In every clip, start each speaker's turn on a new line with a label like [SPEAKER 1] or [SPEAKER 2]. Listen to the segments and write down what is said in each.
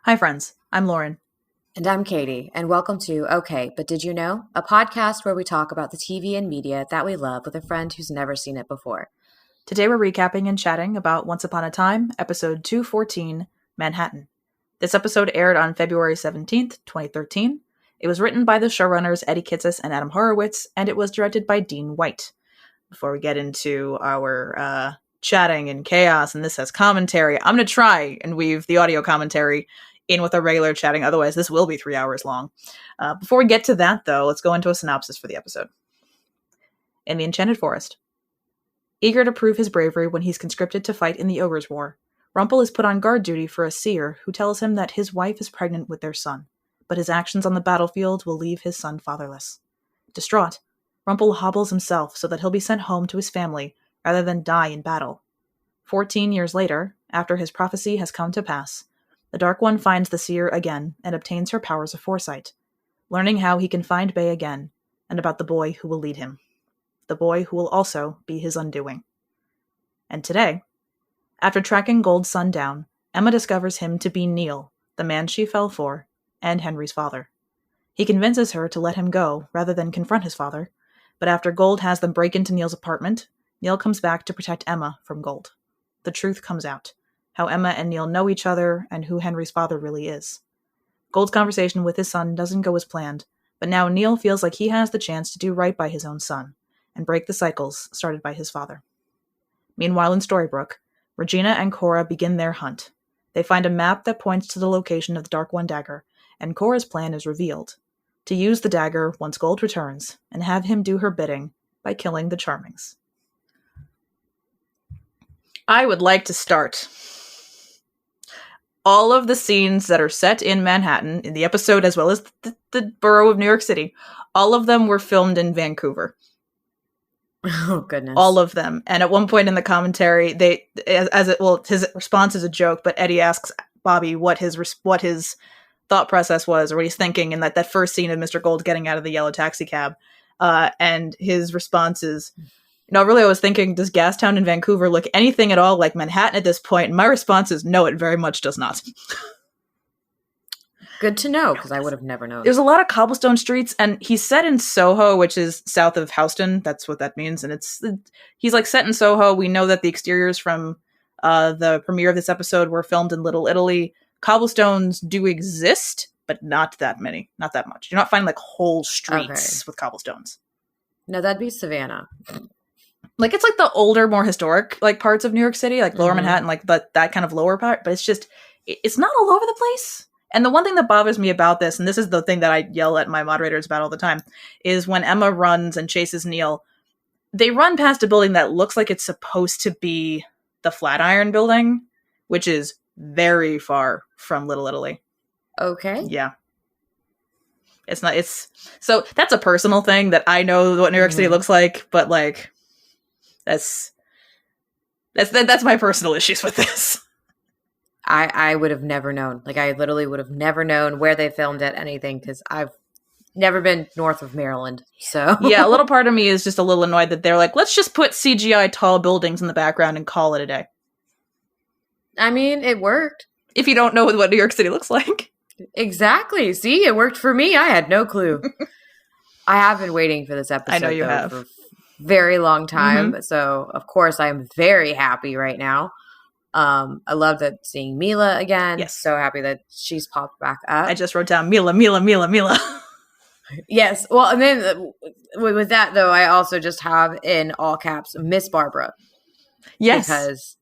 [SPEAKER 1] Hi, friends. I'm Lauren.
[SPEAKER 2] And I'm Katie, and welcome to Okay, But Did You Know? A podcast where we talk about the TV and media that we love with a friend who's never seen it before.
[SPEAKER 1] Today we're recapping and chatting about Once Upon a Time, episode 214, Manhattan. This episode aired on February 17th, 2013. It was written by the showrunners Eddie Kitsis and Adam Horowitz, and it was directed by Dean White. Before we get into our chatting and chaos, and this has commentary, I'm going to try and weave the audio commentary in with our regular chatting, otherwise this will be 3 hours long. Before we get to that, though, let's go into a synopsis for the episode. In the Enchanted Forest. Eager to prove his bravery when he's conscripted to fight in the Ogre's War, Rumpel is put on guard duty for a seer who tells him that his wife is pregnant with their son, but his actions on the battlefield will leave his son fatherless. Distraught, Rumpel hobbles himself so that he'll be sent home to his family rather than die in battle. 14 years later, after his prophecy has come to pass, the Dark One finds the seer again and obtains her powers of foresight, learning how he can find Bay again and about the boy who will lead him. The boy who will also be his undoing. And today, after tracking Gold's son down, Emma discovers him to be Neil, the man she fell for, and Henry's father. He convinces her to let him go rather than confront his father, but after Gold has them break into Neil's apartment, Neil comes back to protect Emma from Gold. The truth comes out, how Emma and Neil know each other and who Henry's father really is. Gold's conversation with his son doesn't go as planned, but now Neil feels like he has the chance to do right by his own son and break the cycles started by his father. Meanwhile in Storybrooke, Regina and Cora begin their hunt. They find a map that points to the location of the Dark One dagger, and Cora's plan is revealed: to use the dagger once Gold returns and have him do her bidding by killing the Charmings. I would like to start. All of the scenes that are set in Manhattan, in the episode as well as the borough of New York City, all of them were filmed in Vancouver.
[SPEAKER 2] Oh, goodness.
[SPEAKER 1] All of them. And at one point in the commentary, his response is a joke, but Eddie asks Bobby what his thought process was, or what he's thinking in that first scene of Mr. Gold getting out of the yellow taxi cab. And his response is, really I was thinking, does Gastown in Vancouver look anything at all like Manhattan at this point? And my response is, no, it very much does not.
[SPEAKER 2] Good to know, because I would have never known.
[SPEAKER 1] There's a lot of cobblestone streets, and he's set in Soho, which is south of Houston. That's what that means. And he's like set in Soho. We know that the exteriors from the premiere of this episode were filmed in Little Italy. Cobblestones do exist, but not that many. Not that much. You're not finding like whole streets with cobblestones.
[SPEAKER 2] No, that'd be Savannah.
[SPEAKER 1] Like it's like the older, more historic like parts of New York City, like Lower Manhattan, like that kind of lower part. But it's not all over the place. And the one thing that bothers me about this, and this is the thing that I yell at my moderators about all the time, is when Emma runs and chases Neil, they run past a building that looks like it's supposed to be the Flatiron Building, which is very far from Little Italy.
[SPEAKER 2] Okay.
[SPEAKER 1] Yeah. So that's a personal thing that I know what New York City looks like, but like, that's my personal issues with this.
[SPEAKER 2] I would have never known. Like, I literally would have never known where they filmed it, anything, because I've never been north of Maryland. So
[SPEAKER 1] yeah, a little part of me is just a little annoyed that they're like, let's just put CGI tall buildings in the background and call it a day.
[SPEAKER 2] I mean, it worked.
[SPEAKER 1] If you don't know what New York City looks like.
[SPEAKER 2] Exactly. See, it worked for me. I had no clue. I have been waiting for this episode.
[SPEAKER 1] I know you have.
[SPEAKER 2] For a very long time. So, of course, I'm very happy right now. I love that seeing Mila again.
[SPEAKER 1] Yes.
[SPEAKER 2] So happy that she's popped back up.
[SPEAKER 1] I just wrote down Mila.
[SPEAKER 2] Yes. Well, and then with that, though, I also just have in all caps, Miss Barbara.
[SPEAKER 1] Yes.
[SPEAKER 2] Because,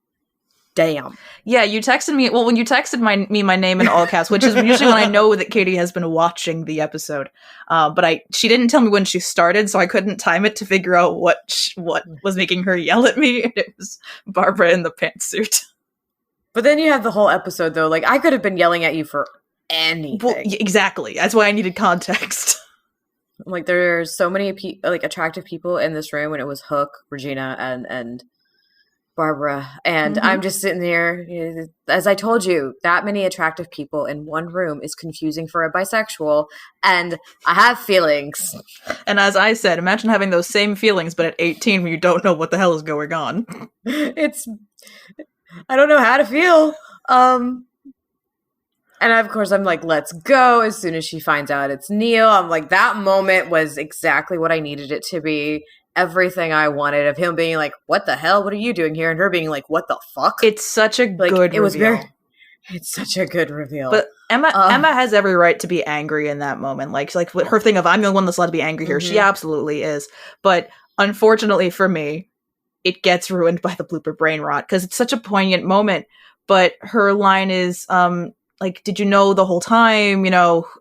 [SPEAKER 2] damn.
[SPEAKER 1] Yeah, you texted me. Well, when you texted me my name in all caps, which is usually when I know that Katie has been watching the episode. But she didn't tell me when she started, so I couldn't time it to figure out what was making her yell at me. And it was Barbara in the pantsuit.
[SPEAKER 2] But then you have the whole episode, though. Like, I could have been yelling at you for anything.
[SPEAKER 1] Well, exactly. That's why I needed context.
[SPEAKER 2] Like, there's so many attractive people in this room, and it was Hook, Regina, and Barbara. And I'm just sitting there, as I told you, that many attractive people in one room is confusing for a bisexual, and I have feelings.
[SPEAKER 1] And as I said, imagine having those same feelings, but at 18 when you don't know what the hell is going on.
[SPEAKER 2] I don't know how to feel. And of course, I'm like, let's go. As soon as she finds out it's Neil, I'm like, that moment was exactly what I needed it to be. Everything I wanted of him being like, what the hell? What are you doing here? And her being like, what the fuck?
[SPEAKER 1] It's such a good reveal.
[SPEAKER 2] It's such a good reveal.
[SPEAKER 1] But Emma has every right to be angry in that moment. Like her thing of, I'm the one that's allowed to be angry here. She absolutely is. But unfortunately for me, it gets ruined by the blooper brain rot because it's such a poignant moment. But her line is, like, did you know the whole time,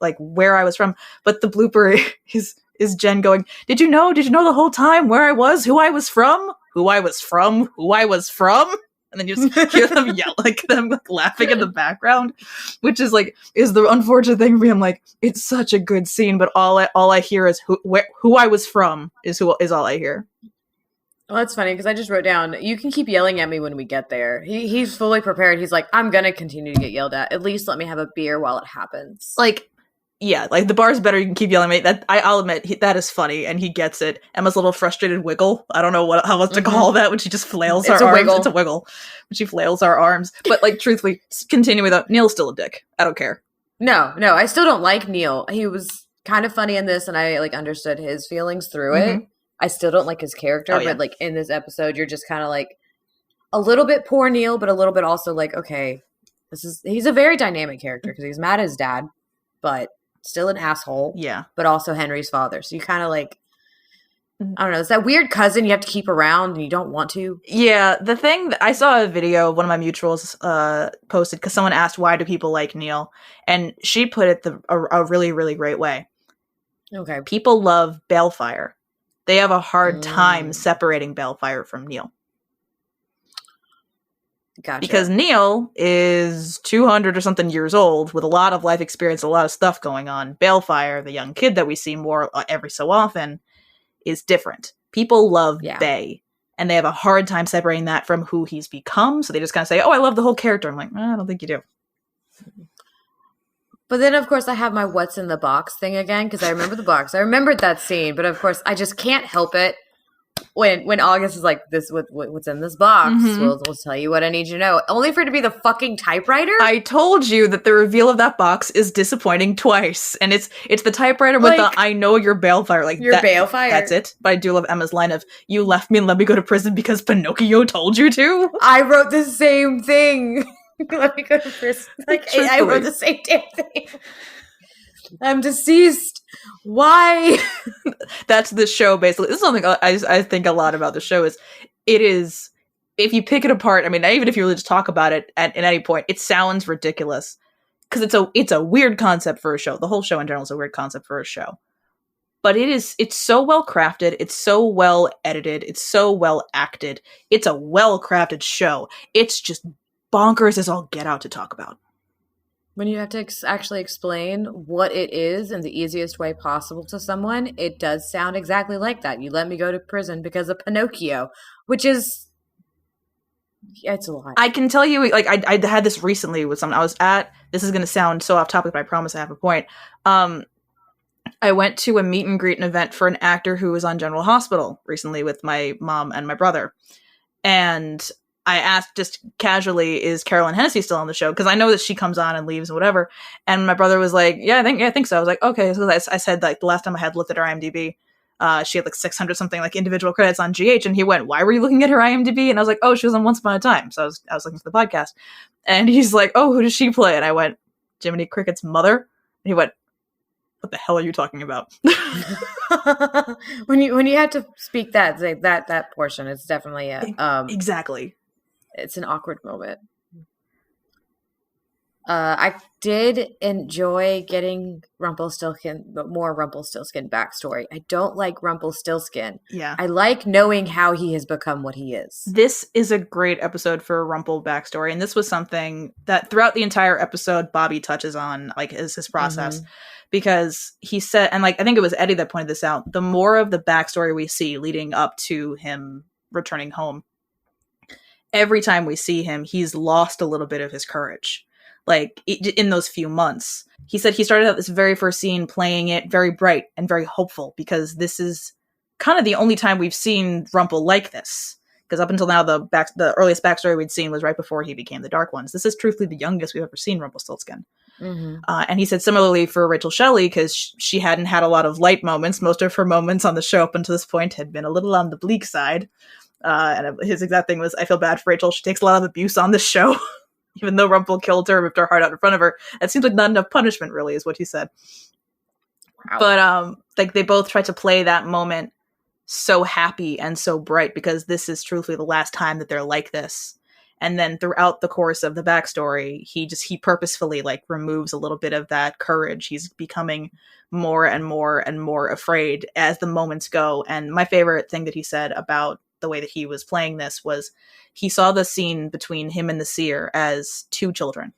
[SPEAKER 1] like where I was from? But the blooper is Jen going, did you know the whole time where I was, who I was from, who I was from, who I was from? And then you just hear them yell, like them laughing in the background, which is the unfortunate thing for me. I'm like, it's such a good scene, but all I hear is who I was from is all I hear.
[SPEAKER 2] Well, that's funny because I just wrote down, you can keep yelling at me when we get there. He's fully prepared. He's like, I'm going to continue to get yelled at. At least let me have a beer while it happens.
[SPEAKER 1] Like, yeah, like the bar's better. You can keep yelling at me. I'll admit that is funny, and he gets it. Emma's little frustrated wiggle. I don't know how else to call that when she just flails her arms. Wiggle. It's a wiggle when she flails our arms. But like, truthfully, continuing with that, Neil's still a dick. I don't care.
[SPEAKER 2] No, I still don't like Neil. He was kind of funny in this, and I like understood his feelings through it. I still don't like his character, but like in this episode, you're just kind of like a little bit poor Neil, but a little bit also like, okay, he's a very dynamic character because he's mad at his dad, but still an asshole.
[SPEAKER 1] Yeah.
[SPEAKER 2] But also Henry's father. So you kind of like, I don't know, it's that weird cousin you have to keep around and you don't want to.
[SPEAKER 1] Yeah. The thing that I saw a video one of my mutuals posted because someone asked, why do people like Neil? And she put it a really, really great way.
[SPEAKER 2] Okay.
[SPEAKER 1] People love Balefire. They have a hard time separating Balefire from Neil.
[SPEAKER 2] Gotcha.
[SPEAKER 1] Because Neil is 200 or something years old with a lot of life experience, a lot of stuff going on. Balefire, the young kid that we see more every so often, is different. People love Bay, and they have a hard time separating that from who he's become. So they just kind of say, oh, I love the whole character. I'm like, I don't think you do.
[SPEAKER 2] But then, of course, I have my what's in the box thing again, because I remember the box. I remembered that scene, but of course, I just can't help it. When August is like, this what's in this box, we'll tell you what I need you to know. Only for it to be the fucking typewriter?
[SPEAKER 1] I told you that the reveal of that box is disappointing twice. And it's the typewriter with the, I know you're Balefire. Like,
[SPEAKER 2] you're Balefire.
[SPEAKER 1] That's it. But I do love Emma's line of, you left me and let me go to prison because Pinocchio told you to.
[SPEAKER 2] I wrote the same thing. Let me go to prison. Like, I wrote the same damn thing. I'm deceased. Why?
[SPEAKER 1] That's the show, basically. This is something I think a lot about the show is, if you pick it apart, I mean, even if you really just talk about it at any point, it sounds ridiculous. Because it's a weird concept for a show. The whole show in general is a weird concept for a show. But it's so well crafted, it's so well edited, it's so well acted. It's a well crafted show. It's just bonkers as all get out to talk about.
[SPEAKER 2] When you have to actually explain what it is in the easiest way possible to someone, it does sound exactly like that. You let me go to prison because of Pinocchio, which is, it's a lot.
[SPEAKER 1] I can tell you, like, I had this recently with someone I was at. This is going to sound so off topic, but I promise I have a point. I went to a meet and greet and event for an actor who was on General Hospital recently with my mom and my brother. And I asked just casually, is Carolyn Hennessy still on the show? Because I know that she comes on and leaves and whatever. And my brother was like, I think so. I was like, okay. So I said, like, the last time I had looked at her IMDb, she had like 600 something like individual credits on GH. And he went, why were you looking at her IMDb? And I was like, oh, she was on Once Upon a Time. So I was looking for the podcast. And he's like, oh, who does she play? And I went, Jiminy Cricket's mother. And he went, what the hell are you talking about?
[SPEAKER 2] when you had to speak that portion, it's definitely
[SPEAKER 1] exactly.
[SPEAKER 2] It's an awkward moment. I did enjoy getting more Rumpelstiltskin backstory. I don't like Rumpelstiltskin.
[SPEAKER 1] Yeah.
[SPEAKER 2] I like knowing how he has become what he is.
[SPEAKER 1] This is a great episode for Rumpel backstory, and this was something that throughout the entire episode, Bobby touches on, like, is his process. Because he said, and like, I think it was Eddie that pointed this out, the more of the backstory we see leading up to him returning home, every time we see him, he's lost a little bit of his courage. Like, in those few months. He said he started out this very first scene playing it very bright and very hopeful, because this is kind of the only time we've seen Rumpel like this. Because up until now, the earliest backstory we'd seen was right before he became the Dark Ones. This is truthfully the youngest we've ever seen Rumpelstiltskin. And he said similarly for Rachel Shelley, because she hadn't had a lot of light moments. Most of her moments on the show up until this point had been a little on the bleak side. And his exact thing was, I feel bad for Rachel. She takes a lot of abuse on this show. Even though Rumple killed her, ripped her heart out in front of her. It seems like not enough punishment, really, is what he said. Wow. But like they both tried to play that moment so happy and so bright, because this is truthfully the last time that they're like this. And then throughout the course of the backstory, he purposefully like removes a little bit of that courage. He's becoming more and more and more afraid as the moments go. And my favorite thing that he said about the way that he was playing this was he saw the scene between him and the seer as two children,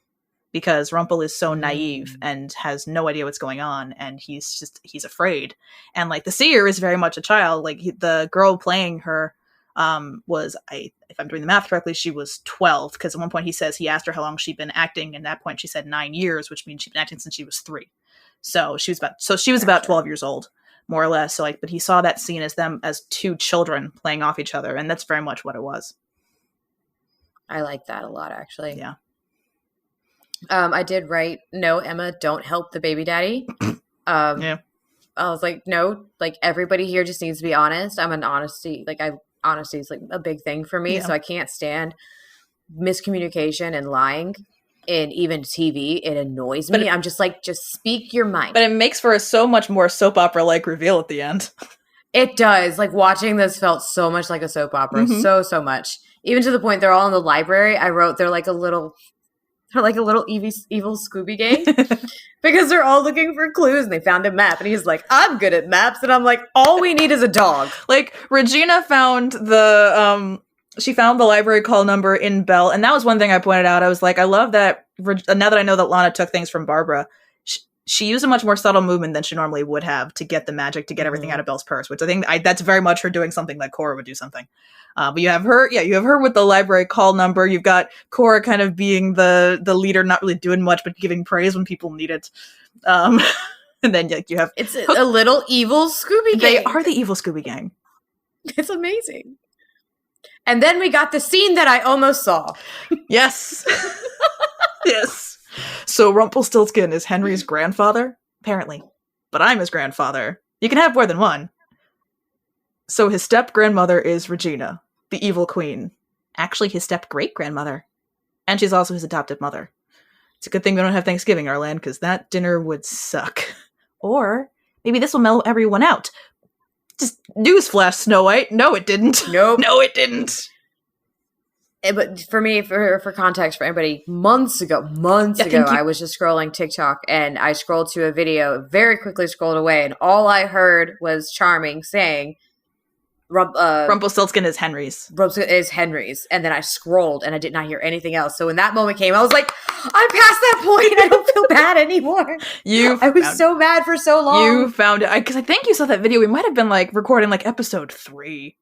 [SPEAKER 1] because Rumple is so naive and has no idea what's going on, and he's afraid. And like the seer is very much a child. Like the girl playing her was, if I'm doing the math correctly, she was 12, because at one point he says he asked her how long she'd been acting, and at that point she said 9 years, which means she'd been acting since she was 3. So she was about 12 years old, more or less. So like, but he saw that scene as them as two children playing off each other, and that's very much what it was.
[SPEAKER 2] I like that a lot, actually.
[SPEAKER 1] Yeah.
[SPEAKER 2] I did write, no, Emma, don't help the baby daddy.
[SPEAKER 1] Yeah.
[SPEAKER 2] I was like, no, like everybody here just needs to be honest. Honesty is like a big thing for me. Yeah. So I can't stand miscommunication and lying in even TV. It annoys me. I'm just like, just speak your mind.
[SPEAKER 1] But it makes for a so much more soap opera-like reveal at the end.
[SPEAKER 2] It does. Like watching this felt so much like a soap opera. So much. Even to the point they're all in the library. I wrote they're like a little evil Scooby Gang. Because they're all looking for clues and they found a map. And he's like, I'm good at maps. And I'm like, all we need is a dog.
[SPEAKER 1] Like Regina found she found the library call number in Belle. And that was one thing I pointed out. I was like, I love that. Now that I know that Lana took things from Barbara, she used a much more subtle movement than she normally would have to get the magic, to get everything out of Belle's purse, which I think that's very much her doing something like Cora would do something. But you have her with the library call number. You've got Cora kind of being the leader, not really doing much, but giving praise when people need it. And then you have...
[SPEAKER 2] It's a little evil Scooby Gang.
[SPEAKER 1] They are the evil Scooby Gang.
[SPEAKER 2] It's amazing. And then we got the scene that I almost saw.
[SPEAKER 1] Yes. Yes. So Rumpelstiltskin is Henry's grandfather? Apparently. But I'm his grandfather. You can have more than one. So his step-grandmother is Regina, the evil queen. Actually, his step-great-grandmother. And she's also his adopted mother. It's a good thing we don't have Thanksgiving, Arlan, because that dinner would suck. Or maybe this will mellow everyone out. Just newsflash, Snow White. No, it didn't.
[SPEAKER 2] Nope.
[SPEAKER 1] No, it didn't.
[SPEAKER 2] But for me, for context, for anybody, months ago, I was just scrolling TikTok and I scrolled to a video, very quickly scrolled away, and all I heard was Charming saying,
[SPEAKER 1] Rumpelstiltskin is Henry's.
[SPEAKER 2] Is Henry's. And then I scrolled and I did not hear anything else. So when that moment came, I was like, I'm past that point. I don't feel bad anymore. I was so mad for so long.
[SPEAKER 1] You found it. Because I think you saw that video. We might have been like recording like episode 3.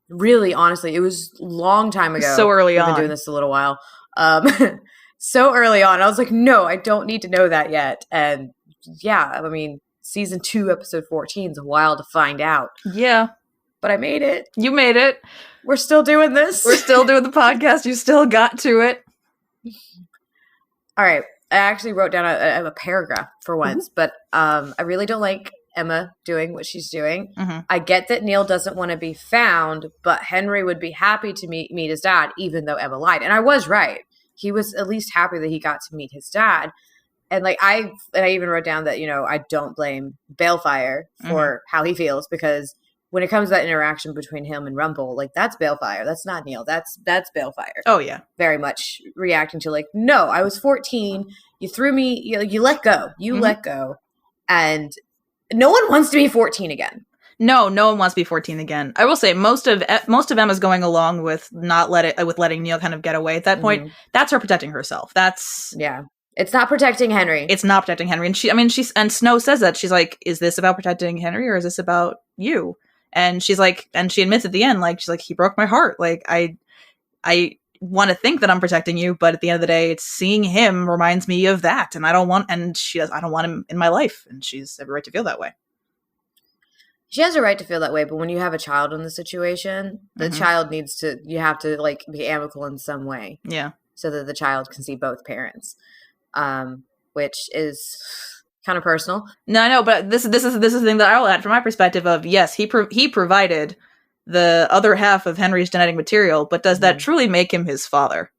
[SPEAKER 2] Really, honestly, it was a long time ago.
[SPEAKER 1] So early on.
[SPEAKER 2] We've been doing this a little while. So early on. I was like, no, I don't need to know that yet. And yeah, I mean, season 2, episode 14 is a while to find out.
[SPEAKER 1] Yeah.
[SPEAKER 2] But I made it.
[SPEAKER 1] You made it.
[SPEAKER 2] We're still doing this.
[SPEAKER 1] We're still doing the podcast. You still got to it.
[SPEAKER 2] All right. I actually wrote down a paragraph for once, but I really don't like Emma doing what she's doing. I get that Neil doesn't want to be found, but Henry would be happy to meet his dad, even though Emma lied. And I was right. He was at least happy that he got to meet his dad. And like I even wrote down that, I don't blame Balefire for how he feels, because when it comes to that interaction between him and Rumple, like that's Balefire. That's not Neil. That's Balefire.
[SPEAKER 1] Oh yeah.
[SPEAKER 2] Very much reacting to like, no, I was 14. You threw me, you let go. You let go. And no one wants to be 14 again.
[SPEAKER 1] No one wants to be 14 again. I will say most of Emma's going along with letting Neil kind of get away at that point. That's her protecting herself.
[SPEAKER 2] Yeah. It's not protecting Henry.
[SPEAKER 1] It's not protecting Henry. And Snow says that. She's like, is this about protecting Henry or is this about you? And she's like, and she admits at the end, like, she's like, he broke my heart. Like, I want to think that I'm protecting you, but at the end of the day, it's seeing him reminds me of that. And I don't want him in my life. And she's every right to feel that way.
[SPEAKER 2] She has a right to feel that way, but when you have a child in the situation, the child you have to like be amicable in some way.
[SPEAKER 1] Yeah.
[SPEAKER 2] So that the child can see both parents. which is kind of personal.
[SPEAKER 1] No, I know, but this is the thing that I'll add from my perspective of, yes, he provided the other half of Henry's genetic material, but does that truly make him his father?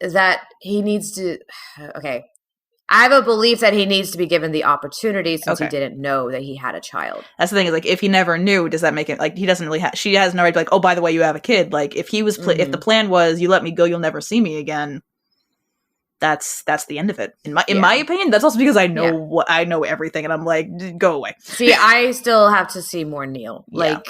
[SPEAKER 2] Is that he needs to... Okay. I have a belief that he needs to be given the opportunity since he didn't know that he had a child.
[SPEAKER 1] That's the thing, is like, if he never knew, does that make it, like, he doesn't really have, she has no right to be like, oh, by the way, you have a kid. Like, if he was, if the plan was, you let me go, you'll never see me again, that's the end of it. In my opinion, that's also because I know I know everything, and I'm like, go away.
[SPEAKER 2] See, I still have to see more Neil. Like,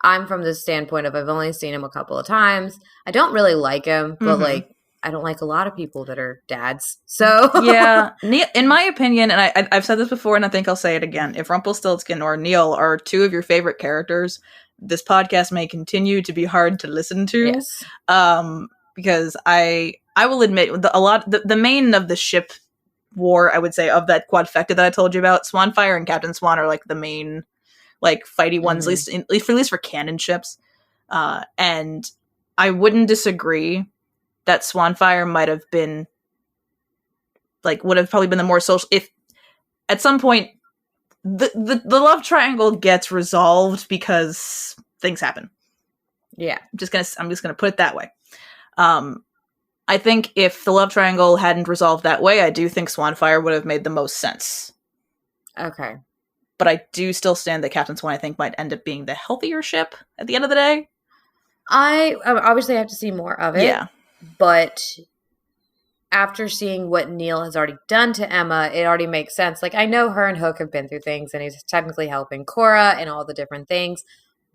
[SPEAKER 2] I'm from the standpoint of, I've only seen him a couple of times. I don't really like him, but like, I don't like a lot of people that are dads. So
[SPEAKER 1] yeah, Neil, in my opinion, and I've said this before, and I think I'll say it again: if Rumpelstiltskin or Neil are two of your favorite characters, this podcast may continue to be hard to listen to.
[SPEAKER 2] Yes.
[SPEAKER 1] Because I will admit, the main of the ship war, I would say, of that quadfecta that I told you about, Swanfire and Captain Swan are like the main, like, fighty ones, at least for canon ships. And I wouldn't disagree that Swanfire might have been, like, would have probably been the more social, if at some point the love triangle gets resolved because things happen.
[SPEAKER 2] Yeah.
[SPEAKER 1] I'm just gonna put it that way. I think if the love triangle hadn't resolved that way, I do think Swanfire would have made the most sense.
[SPEAKER 2] Okay.
[SPEAKER 1] But I do still stand that Captain Swan, I think, might end up being the healthier ship at the end of the day.
[SPEAKER 2] I obviously have to see more of it. Yeah. But after seeing what Neil has already done to Emma, it already makes sense. Like, I know her and Hook have been through things, and he's technically helping Cora and all the different things.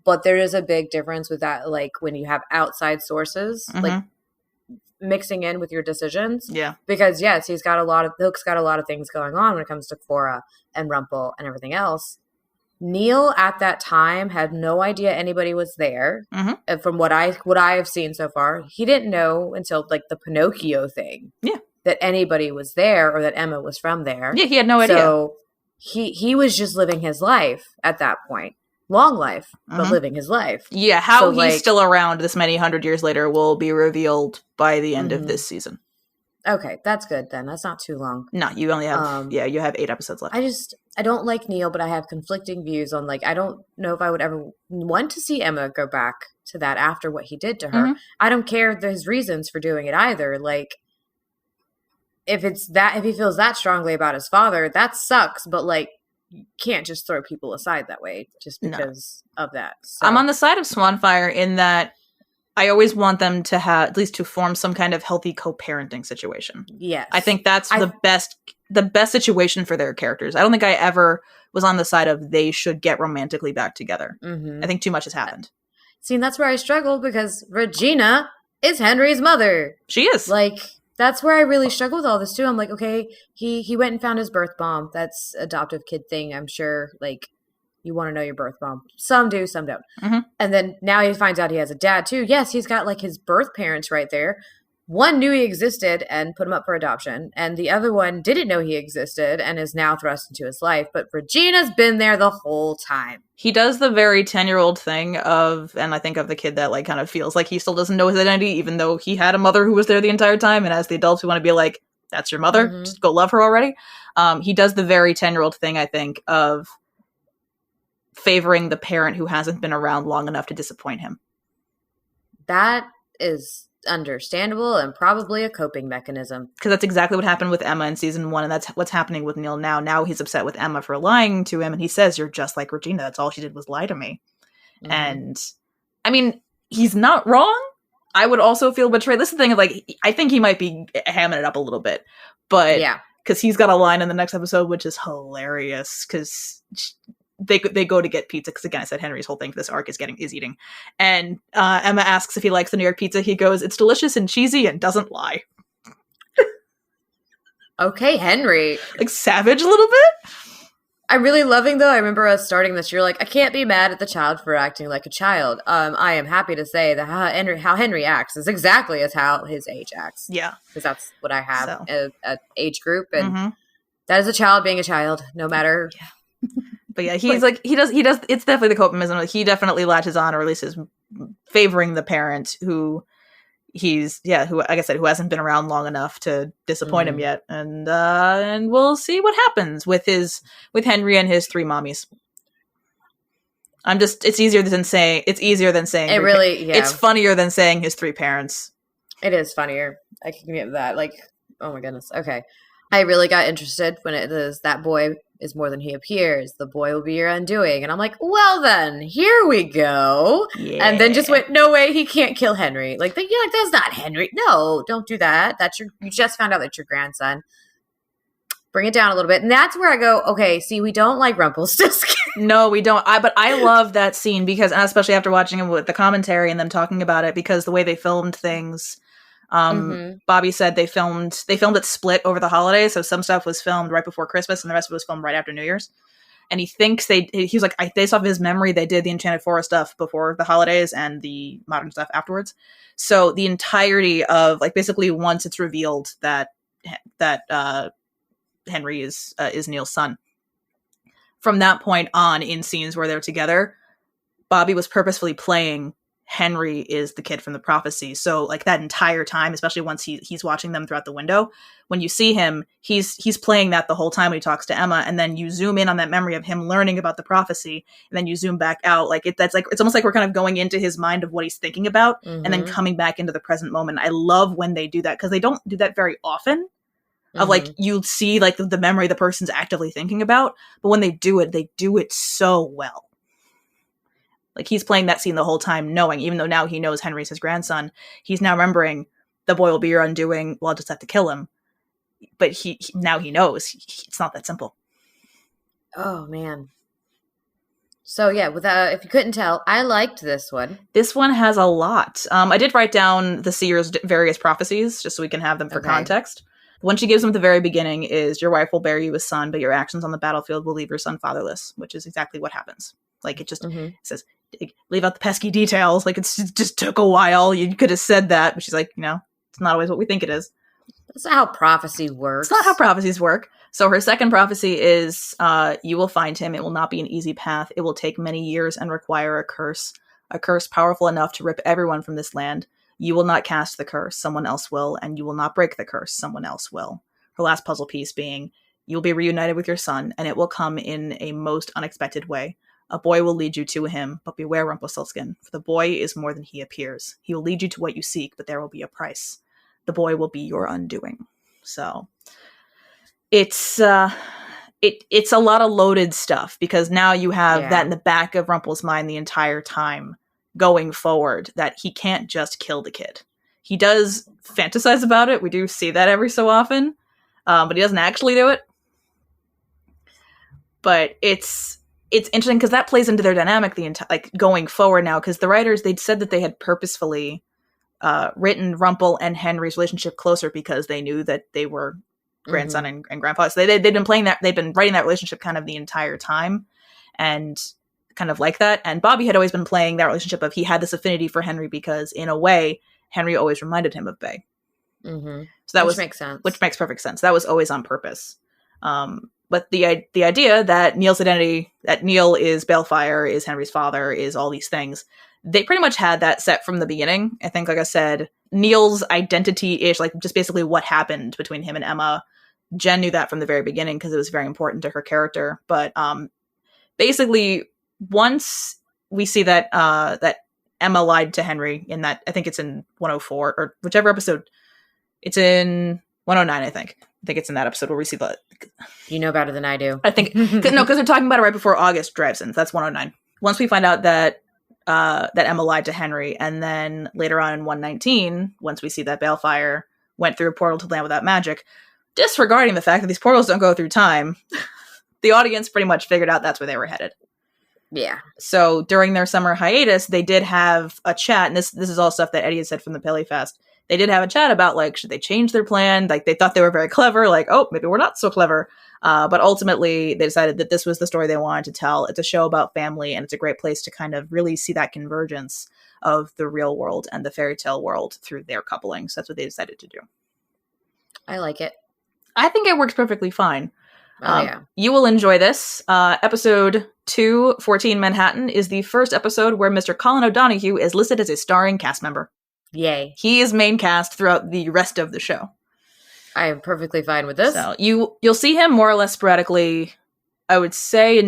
[SPEAKER 2] But there is a big difference with that, like, when you have outside sources, like, mixing in with your decisions.
[SPEAKER 1] Yeah.
[SPEAKER 2] Because, yes, Hook's got a lot of things going on when it comes to Cora and Rumple and everything else. Neil at that time had no idea anybody was there. And from what I have seen so far, he didn't know until, like, the Pinocchio thing. Yeah. That anybody was there or that Emma was from there.
[SPEAKER 1] Yeah, he had no idea.
[SPEAKER 2] So he was just living his life at that point. Long life, but living his life.
[SPEAKER 1] Yeah, how he's still around this many 100 years later will be revealed by the end of this season.
[SPEAKER 2] Okay, that's good then. That's not too long.
[SPEAKER 1] No, you only have, you have 8 episodes left.
[SPEAKER 2] I don't like Neil, but I have conflicting views on, like, I don't know if I would ever want to see Emma go back to that after what he did to her. I don't care his reasons for doing it either. Like, if he feels that strongly about his father, that sucks, but, like, you can't just throw people aside that way just because of that. So.
[SPEAKER 1] I'm on the side of Swanfire in that I always want them to have, at least to form some kind of healthy co-parenting situation.
[SPEAKER 2] Yes.
[SPEAKER 1] I think that's the best situation for their characters. I don't think I ever was on the side of they should get romantically back together. I think too much has happened.
[SPEAKER 2] See, and that's where I struggled because Regina is Henry's mother.
[SPEAKER 1] She is.
[SPEAKER 2] Like, that's where I really struggle with all this too. I'm like, okay, he went and found his birth mom. That's adoptive kid thing. I'm sure, like, you want to know your birth mom. Some do, some don't. And then now he finds out he has a dad too. Yes, he's got, like, his birth parents right there. One knew he existed and put him up for adoption, and the other one didn't know he existed and is now thrust into his life. But Regina's been there the whole time.
[SPEAKER 1] He does the very 10-year-old thing of, and I think of the kid that, like, kind of feels like he still doesn't know his identity, even though he had a mother who was there the entire time. And as the adults who want to be like, that's your mother, just go love her already. He does the very 10-year-old thing, I think, of favoring the parent who hasn't been around long enough to disappoint him.
[SPEAKER 2] That is understandable and probably a coping mechanism.
[SPEAKER 1] Because that's exactly what happened with Emma in season 1, and that's what's happening with Neil now. Now he's upset with Emma for lying to him, and he says, you're just like Regina. That's all she did was lie to me. And, I mean, he's not wrong. I would also feel betrayed. This is the thing of, like, I think he might be hamming it up a little bit. But, yeah. Because he's got a line in the next episode, which is hilarious, because they go to get pizza, because again, I said Henry's whole thing for this arc is eating. And Emma asks if he likes the New York pizza. He goes, it's delicious and cheesy and doesn't lie.
[SPEAKER 2] Okay, Henry.
[SPEAKER 1] Like, savage a little bit?
[SPEAKER 2] I'm really loving, though. I remember us starting this. You're like, I can't be mad at the child for acting like a child. I am happy to say that how Henry acts is exactly as how his age acts. Yeah. Because that's what I have at age group. And that is a child being a child, no matter... Yeah.
[SPEAKER 1] But yeah, he's like, he does, it's definitely the coping mechanism. Like, he definitely latches on, or at least is favoring the parent who, who, like I said, who hasn't been around long enough to disappoint him yet, and we'll see what happens with Henry and his three mommies. it's easier than saying
[SPEAKER 2] It really, yeah.
[SPEAKER 1] It's funnier than saying his three parents.
[SPEAKER 2] It is funnier. I can get that. Like, oh my goodness. Okay. I really got interested when it is that boy is more than he appears. The boy will be your undoing. And I'm like, well then, here we go.
[SPEAKER 1] Yeah.
[SPEAKER 2] And then just went, no way, he can't kill Henry. Like, you're like, that's not Henry. No, don't do that. You just found out that's your grandson. Bring it down a little bit. And that's where I go, okay, see, we don't like Rumpelstiltskin.
[SPEAKER 1] No, we don't. But I love that scene because, and especially after watching it with the commentary and them talking about it, because the way they filmed things, Bobby said they filmed it split over the holidays. So some stuff was filmed right before Christmas and the rest of it was filmed right after New Year's. And he thinks he's like, based off of his memory, they did the Enchanted Forest stuff before the holidays and the modern stuff afterwards. So the entirety of, like, basically once it's revealed that Henry is Neil's son, from that point on, in scenes where they're together, Bobby was purposefully playing Henry is the kid from the prophecy. So, like, that entire time, especially once he's watching them throughout the window, when you see him, he's playing that the whole time when he talks to Emma, and then you zoom in on that memory of him learning about the prophecy, and then you zoom back out. Like, it's almost like we're kind of going into his mind of what he's thinking about, and then coming back into the present moment. I love when they do that, because they don't do that very often. Of, like, you see, like, the memory the person's actively thinking about, but when they do it so well. Like, he's playing that scene the whole time, knowing, even though now he knows Henry's his grandson, he's now remembering the boy will be your undoing, well, I'll just have to kill him. But he now he knows it's not that simple.
[SPEAKER 2] Oh, man. So, yeah, if you couldn't tell, I liked this one.
[SPEAKER 1] This one has a lot. I did write down the seer's various prophecies, just so we can have them for context. One she gives him at the very beginning is, your wife will bear you a son, but your actions on the battlefield will leave your son fatherless, which is exactly what happens. Like, it just says, leave out the pesky details. Like, it just took a while. You could have said that. But she's like, it's not always what we think it is.
[SPEAKER 2] That's not how prophecy works.
[SPEAKER 1] It's not how prophecies work. So her second prophecy is, you will find him. It will not be an easy path. It will take many years and require a curse powerful enough to rip everyone from this land. You will not cast the curse, someone else will, and you will not break the curse, someone else will. Her last puzzle piece being, you will be reunited with your son, and it will come in a most unexpected way. A boy will lead you to him, but beware, Rumpelstiltskin, for the boy is more than he appears. He will lead you to what you seek, but there will be a price. The boy will be your undoing. So, it's a lot of loaded stuff, because now you have that in the back of Rumpel's mind the entire time, going forward, that he can't just kill the kid. He does fantasize about it. We do see that every so often, but he doesn't actually do it. But it's interesting because that plays into their dynamic going forward now, because the writers, they'd said that they had purposefully written Rumpel and Henry's relationship closer because they knew that they were grandson and grandfather. So they'd been playing that, they'd been writing that relationship kind of the entire time, and kind of like that. And Bobby had always been playing that relationship of, he had this affinity for Henry because, in a way, Henry always reminded him of Bay. So that
[SPEAKER 2] makes sense.
[SPEAKER 1] Which makes perfect sense. That was always on purpose. But the idea that Neil's identity, that Neil is Balefire, is Henry's father, is all these things, they pretty much had that set from the beginning. I think, like I said, Neil's identity-ish, like just basically what happened between him and Emma, Jen knew that from the very beginning because it was very important to her character. But basically, once we see that that Emma lied to Henry in that, I think it's in 104 or whichever episode, it's in 109, I think it's in that episode where we see the.
[SPEAKER 2] You know better than I do.
[SPEAKER 1] I think because they're talking about it right before August drives in. So that's 109. Once we find out that Emma lied to Henry, and then later on in 119, once we see that Balefire went through a portal to land without magic, disregarding the fact that these portals don't go through time, the audience pretty much figured out that's where they were headed.
[SPEAKER 2] Yeah.
[SPEAKER 1] So during their summer hiatus, they did have a chat, and this is all stuff that Eddie had said from the Pilly Fest. They did have a chat about, like, should they change their plan? Like, they thought they were very clever, like, oh, maybe we're not so clever. But ultimately, they decided that this was the story they wanted to tell. It's a show about family, and it's a great place to kind of really see that convergence of the real world and the fairy tale world through their coupling. So that's what they decided to do.
[SPEAKER 2] I like it.
[SPEAKER 1] I think it works perfectly fine.
[SPEAKER 2] Yeah.
[SPEAKER 1] You will enjoy this. Episode 214 Manhattan is the first episode where Mr. Colin O'Donoghue is listed as a starring cast member.
[SPEAKER 2] Yay.
[SPEAKER 1] He is main cast throughout the rest of the show.
[SPEAKER 2] I am perfectly fine with this.
[SPEAKER 1] So you'll see him more or less sporadically, I would say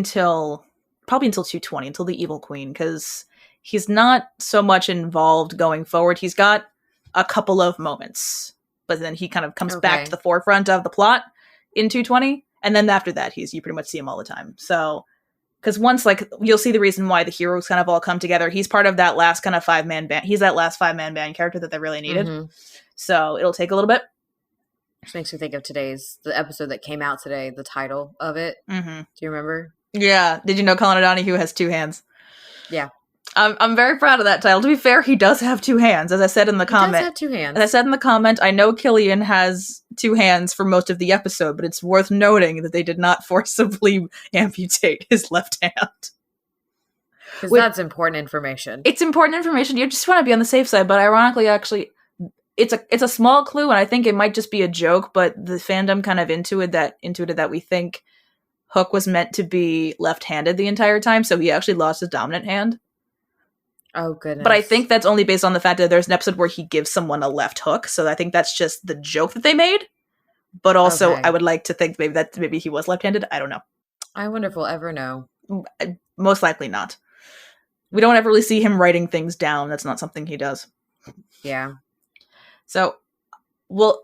[SPEAKER 1] probably until 220, until the Evil Queen, because he's not so much involved going forward. He's got a couple of moments, but then he kind of comes back to the forefront of the plot in 220, and then after that, you pretty much see him all the time. So, because once, like, you'll see the reason why the heroes kind of all come together. He's part of that last kind of 5-man band. He's that last 5-man band character that they really needed. Mm-hmm. So it'll take a little bit.
[SPEAKER 2] Which makes me think of the episode that came out today, the title of it. Mm-hmm. Do you remember?
[SPEAKER 1] Yeah. Did you know Colin O'Donoghue has 2 hands?
[SPEAKER 2] Yeah.
[SPEAKER 1] I'm very proud of that title. To be fair, he does have 2 hands, as I said in the comment.
[SPEAKER 2] He does have 2 hands.
[SPEAKER 1] As I said in the comment, I know Killian has 2 hands for most of the episode, but it's worth noting that they did not forcibly amputate his left hand.
[SPEAKER 2] Because that's important information.
[SPEAKER 1] It's important information. You just want to be on the safe side, but ironically, actually, it's a small clue, and I think it might just be a joke, but the fandom kind of intuited that we think Hook was meant to be left-handed the entire time, so he actually lost his dominant hand.
[SPEAKER 2] Oh, goodness.
[SPEAKER 1] But I think that's only based on the fact that there's an episode where he gives someone a left hook, so I think that's just the joke that they made. But also, I would like to think maybe he was left-handed. I don't know.
[SPEAKER 2] I wonder if we'll ever know.
[SPEAKER 1] Most likely not. We don't ever really see him writing things down. That's not something he does.
[SPEAKER 2] Yeah.
[SPEAKER 1] So we'll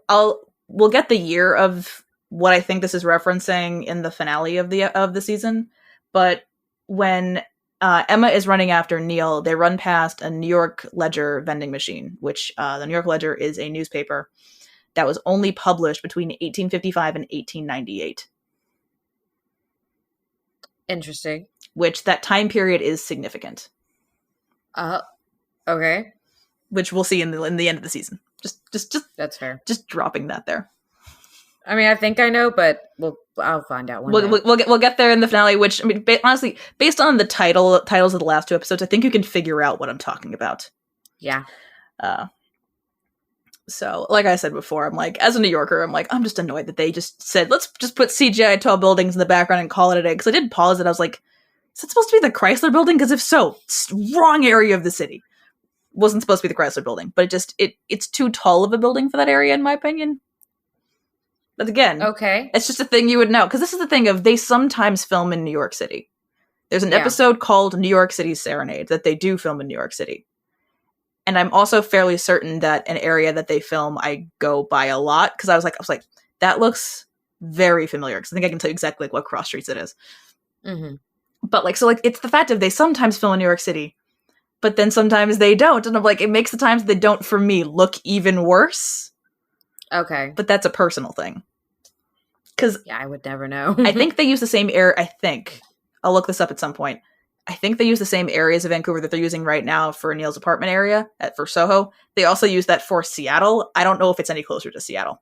[SPEAKER 1] get the year of what I think this is referencing in the finale of the season. But when Emma is running after Neil, they run past a New York Ledger vending machine, which the New York Ledger is a newspaper that was only published between 1855 and 1898.
[SPEAKER 2] Interesting.
[SPEAKER 1] Which that time period is significant.
[SPEAKER 2] Okay.
[SPEAKER 1] Which we'll see in the end of the season. Just
[SPEAKER 2] that's fair.
[SPEAKER 1] Just dropping that there.
[SPEAKER 2] I mean, I think I know, but I'll find out one
[SPEAKER 1] day. We'll get there in the finale. Which, I mean, honestly, based on the titles of the last 2 episodes, I think you can figure out what I'm talking about.
[SPEAKER 2] Yeah.
[SPEAKER 1] So, like I said before, I'm like, as a New Yorker, I'm just annoyed that they just said, let's just put CGI tall buildings in the background and call it a day. Because I did pause it. I was like, is that supposed to be the Chrysler Building? Because if so, it's wrong area of the city. Wasn't supposed to be the Chrysler Building, but it's too tall of a building for that area, in my opinion. But again,
[SPEAKER 2] okay,
[SPEAKER 1] it's just a thing you would know, because this is the thing of they sometimes film in New York City. There's an episode called New York City Serenade that they do film in New York City, and I'm also fairly certain that an area that they film I go by a lot, because I was like that looks very familiar, because I think I can tell you exactly what cross streets it is. Mm-hmm. But it's the fact of they sometimes film in New York City, but then sometimes they don't. And I'm like, it makes the times they don't, for me, look even worse.
[SPEAKER 2] Okay.
[SPEAKER 1] But that's a personal thing. Because
[SPEAKER 2] I would never know.
[SPEAKER 1] I think they use the same area. I think. I'll look this up at some point. I think they use the same areas of Vancouver that they're using right now for Neil's apartment area for Soho. They also use that for Seattle. I don't know if it's any closer to Seattle.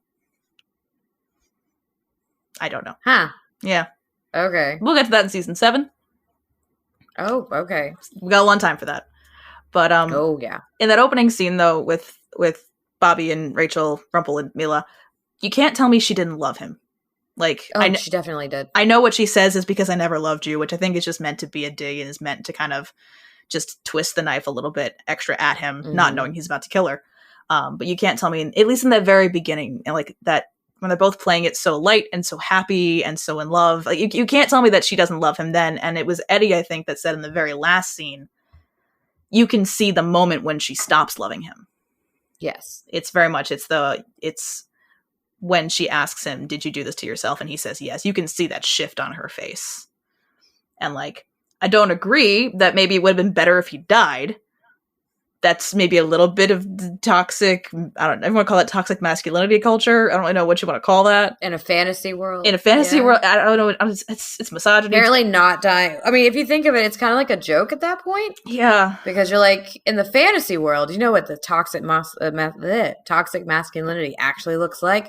[SPEAKER 1] I don't know.
[SPEAKER 2] Huh.
[SPEAKER 1] Yeah.
[SPEAKER 2] Okay.
[SPEAKER 1] We'll get to that in season 7.
[SPEAKER 2] Oh, okay.
[SPEAKER 1] We got a long time for that. But
[SPEAKER 2] oh yeah.
[SPEAKER 1] In that opening scene though, with Bobby and Rachel, Rumple and Mila, you can't tell me she didn't love him.
[SPEAKER 2] She definitely did.
[SPEAKER 1] I know what she says is because I never loved you, which I think is just meant to be a dig and is meant to kind of just twist the knife a little bit extra at him, not knowing he's about to kill her. But you can't tell me, at least in that very beginning, and that when they're both playing it so light and so happy and so in love, you can't tell me that she doesn't love him then. And it was Eddie, I think, that said in the very last scene, you can see the moment when she stops loving him.
[SPEAKER 2] Yes.
[SPEAKER 1] It's very much, it's when she asks him, did you do this to yourself? And he says, yes. You can see that shift on her face. And I don't agree that maybe it would have been better if he died. That's maybe a little bit of toxic, I don't know, everyone call it toxic masculinity culture. I don't really know what you want to call that.
[SPEAKER 2] In a fantasy world.
[SPEAKER 1] In a fantasy world, I don't know, it's misogyny.
[SPEAKER 2] Apparently not dying. I mean, if you think of it, it's kind of like a joke at that point.
[SPEAKER 1] Yeah.
[SPEAKER 2] Because you're in the fantasy world, you know what the toxic masculinity actually looks like?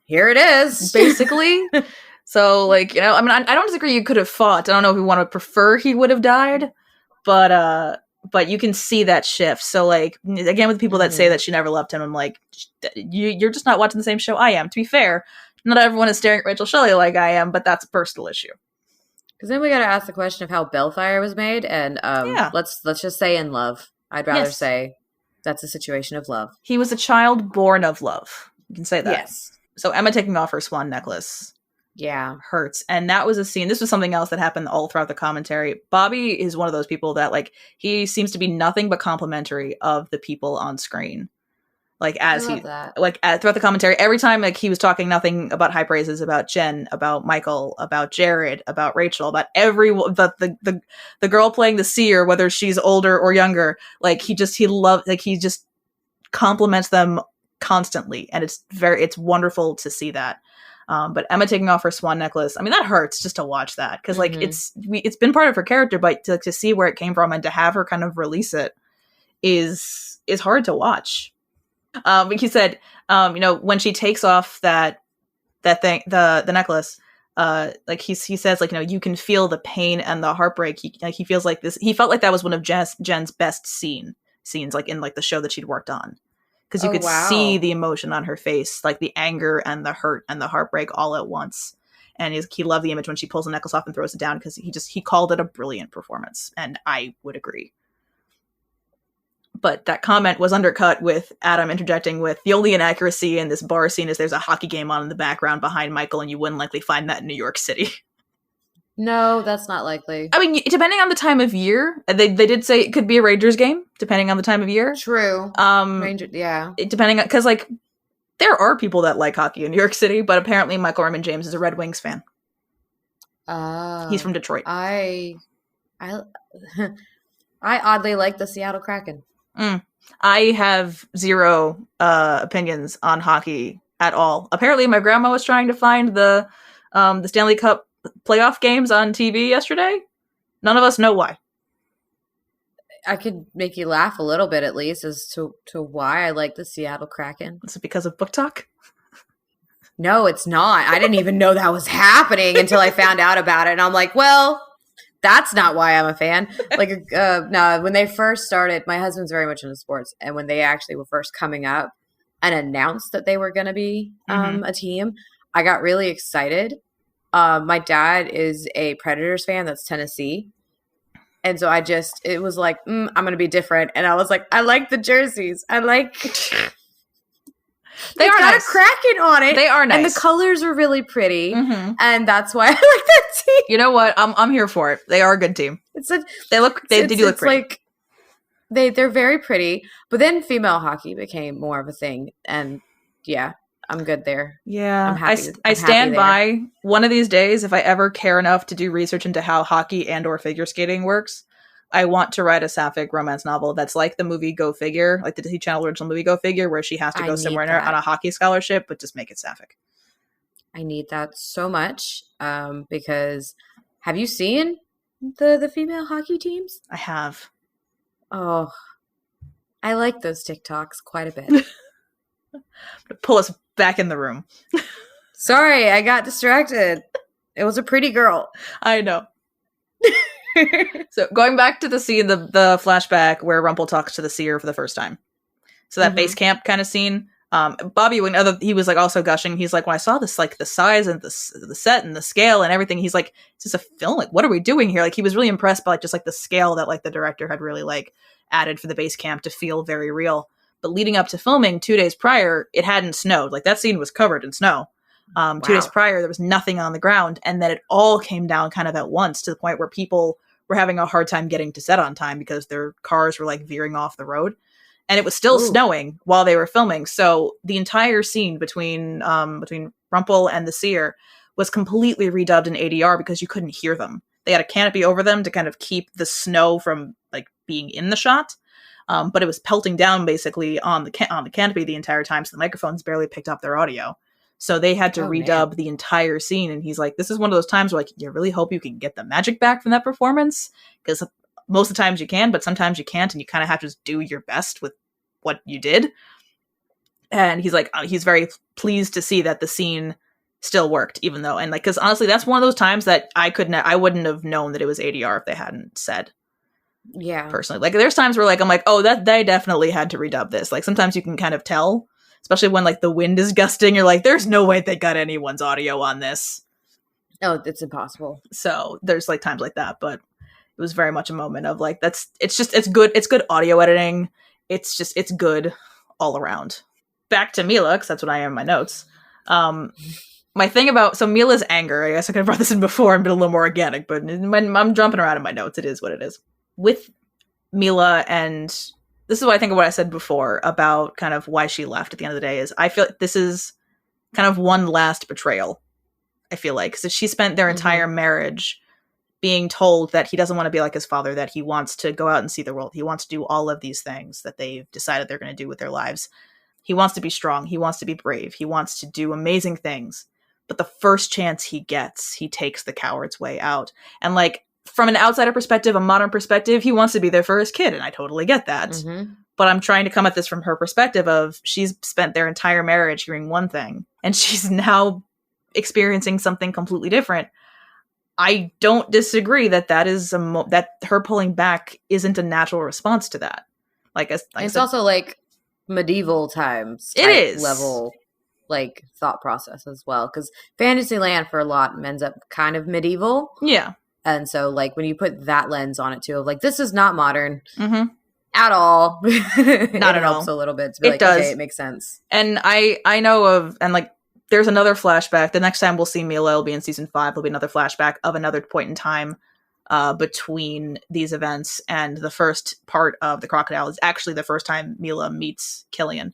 [SPEAKER 2] Here it is.
[SPEAKER 1] Basically. So, I mean, I don't disagree you could have fought. I don't know if we want to prefer he would have died, but you can see that shift. So, again, with people that say that she never loved him, I'm like, you're just not watching the same show I am. To be fair, not everyone is staring at Rachel Shelley like I am, but that's a personal issue.
[SPEAKER 2] Because then we got to ask the question of how Bellfire was made, and let's just say in love. I'd rather say that's a situation of love.
[SPEAKER 1] He was a child born of love. You can say that.
[SPEAKER 2] Yes.
[SPEAKER 1] So Emma taking off her swan necklace.
[SPEAKER 2] Yeah.
[SPEAKER 1] Hurts. And that was a scene. This was something else that happened all throughout the commentary. Bobby is one of those people that, like, he seems to be nothing but complimentary of the people on screen. Like, as he, like, throughout the commentary, every time, like, he was talking nothing about high praises about Jen, about Michael, about Jared, about Rachel, about the girl playing the seer, whether she's older or younger. Like, he just compliments them constantly. And it's wonderful to see that. But Emma taking off her swan necklace, I mean, that hurts just to watch that. Cause like, it's been part of her character, but to see where it came from and to have her kind of release it is hard to watch. Like you said, when she takes off that thing, the necklace, like he says, like, you can feel the pain and the heartbreak. He feels like this. He felt like that was one of Jen's best scenes, like in like the show that she'd worked on, because you could see the emotion on her face, like the anger and the hurt and the heartbreak all at once. And he loved the image when she pulls the necklace off and throws it down, because he called it a brilliant performance, and I would agree. But that comment was undercut with Adam interjecting with, the only inaccuracy in this bar scene is there's a hockey game on in the background behind Michael, and you wouldn't likely find that in New York City.
[SPEAKER 2] No, that's not likely.
[SPEAKER 1] I mean, depending on the time of year, they did say it could be a Rangers game, depending on the time of year.
[SPEAKER 2] True. Yeah.
[SPEAKER 1] Depending on, because, like, there are people that like hockey in New York City, but apparently Michael Raymond James is a Red Wings fan. He's from Detroit.
[SPEAKER 2] I oddly like the Seattle Kraken.
[SPEAKER 1] I have zero opinions on hockey at all. Apparently, my grandma was trying to find the Stanley Cup playoff games on TV yesterday. None of us know why.
[SPEAKER 2] I could make you laugh a little bit, at least, as to why I like the Seattle Kraken.
[SPEAKER 1] Is it because of Book Talk?
[SPEAKER 2] No, it's not. I didn't even know that was happening until I found out about it. And I'm like, well, that's not why I'm a fan. Like, no, when they first started, my husband's very much into sports. And when they actually were first coming up and announced that they were going to be a team, I got really excited. My dad is a Predators fan. That's Tennessee. And so it was like, I'm going to be different. And I was like, I like the jerseys. I like... They got nice. A Kraken on it.
[SPEAKER 1] They are nice.
[SPEAKER 2] And the colors are really pretty. And that's why I like that team.
[SPEAKER 1] You know what? I'm here for it. They are a good team. They do look pretty.
[SPEAKER 2] Like, they're very pretty. But then female hockey became more of a thing. And yeah, I'm good there.
[SPEAKER 1] Yeah. I stand by one of these days, if I ever care enough to do research into how hockey and or figure skating works, I want to write a sapphic romance novel that's like the movie Go Figure, like the Disney Channel original movie Go Figure, where she has to go somewhere on a hockey scholarship, but just make it sapphic.
[SPEAKER 2] I need that so much, because have you seen the female hockey teams?
[SPEAKER 1] I have.
[SPEAKER 2] Oh, I like those TikToks quite a bit.
[SPEAKER 1] Pull us back in the room.
[SPEAKER 2] Sorry, I got distracted. It was a pretty girl.
[SPEAKER 1] I know. So going back to the scene, the flashback where Rumpel talks to the seer for the first time. So that base camp kind of scene. Bobby, he was like also gushing. He's like, when I saw this, like the size and the set and the scale and everything, he's like, is this a film? Like, what are we doing here? Like, he was really impressed by just like the scale that like the director had really like added for the base camp to feel very real. But leading up to filming 2 days prior, it hadn't snowed. Like that scene was covered in snow. 2 days prior, there was nothing on the ground. And then it all came down kind of at once to the point where people were having a hard time getting to set on time because their cars were like veering off the road. And it was still snowing while they were filming. So the entire scene between Rumpel and the seer was completely redubbed in ADR because you couldn't hear them. They had a canopy over them to kind of keep the snow from like being in the shot. But it was pelting down basically on the canopy the entire time. So the microphones barely picked up their audio. So they had to redub the entire scene. And he's like, this is one of those times where like, you really hope you can get the magic back from that performance. Because most of the times you can, but sometimes you can't. And you kind of have to just do your best with what you did. And he's like, he's very pleased to see that the scene still worked, even though, and like, because honestly, that's one of those times that I wouldn't have known that it was ADR if they hadn't said.
[SPEAKER 2] Yeah.
[SPEAKER 1] Personally. Like, there's times where like, I'm like, oh, that they definitely had to redub this. Like, sometimes you can kind of tell. Especially when, like, the wind is gusting. You're like, there's no way they got anyone's audio on this.
[SPEAKER 2] Oh, it's impossible.
[SPEAKER 1] So there's, like, times like that. But it was very much a moment of, like, it's good audio editing. it's good all around. Back to Mila, because that's what I am in my notes. My thing about, so Mila's anger, I guess I could have brought this in before and been a little more organic, but I'm jumping around in my notes. It is what it is. With Mila, and this is what I think of what I said before about kind of why she left at the end of the day, is I feel like this is kind of one last betrayal, I feel like. So she spent their entire marriage being told that he doesn't want to be like his father, that he wants to go out and see the world. He wants to do all of these things that they've decided they're going to do with their lives. He wants to be strong. He wants to be brave. He wants to do amazing things. But the first chance he gets, he takes the coward's way out. And like, from an outsider perspective, a modern perspective, he wants to be there for his kid. And I totally get that. But I'm trying to come at this from her perspective of, she's spent their entire marriage hearing one thing, and she's now experiencing something completely different. I don't disagree that that is that her pulling back isn't a natural response to that. Like, it's
[SPEAKER 2] also like medieval times
[SPEAKER 1] it is
[SPEAKER 2] level like thought process as well, because Fantasyland for a lot ends up kind of medieval, and so like when you put that lens on it too, of like, this is not modern at all. Not
[SPEAKER 1] at all.
[SPEAKER 2] Helps a little bit to be
[SPEAKER 1] it
[SPEAKER 2] like,
[SPEAKER 1] does.
[SPEAKER 2] Okay, it makes sense.
[SPEAKER 1] And I know of, and like, there's another flashback. The next time we'll see Mila will be in season 5. There'll be another flashback of another point in time between these events, and the first part of the crocodile is actually the first time Mila meets Killian.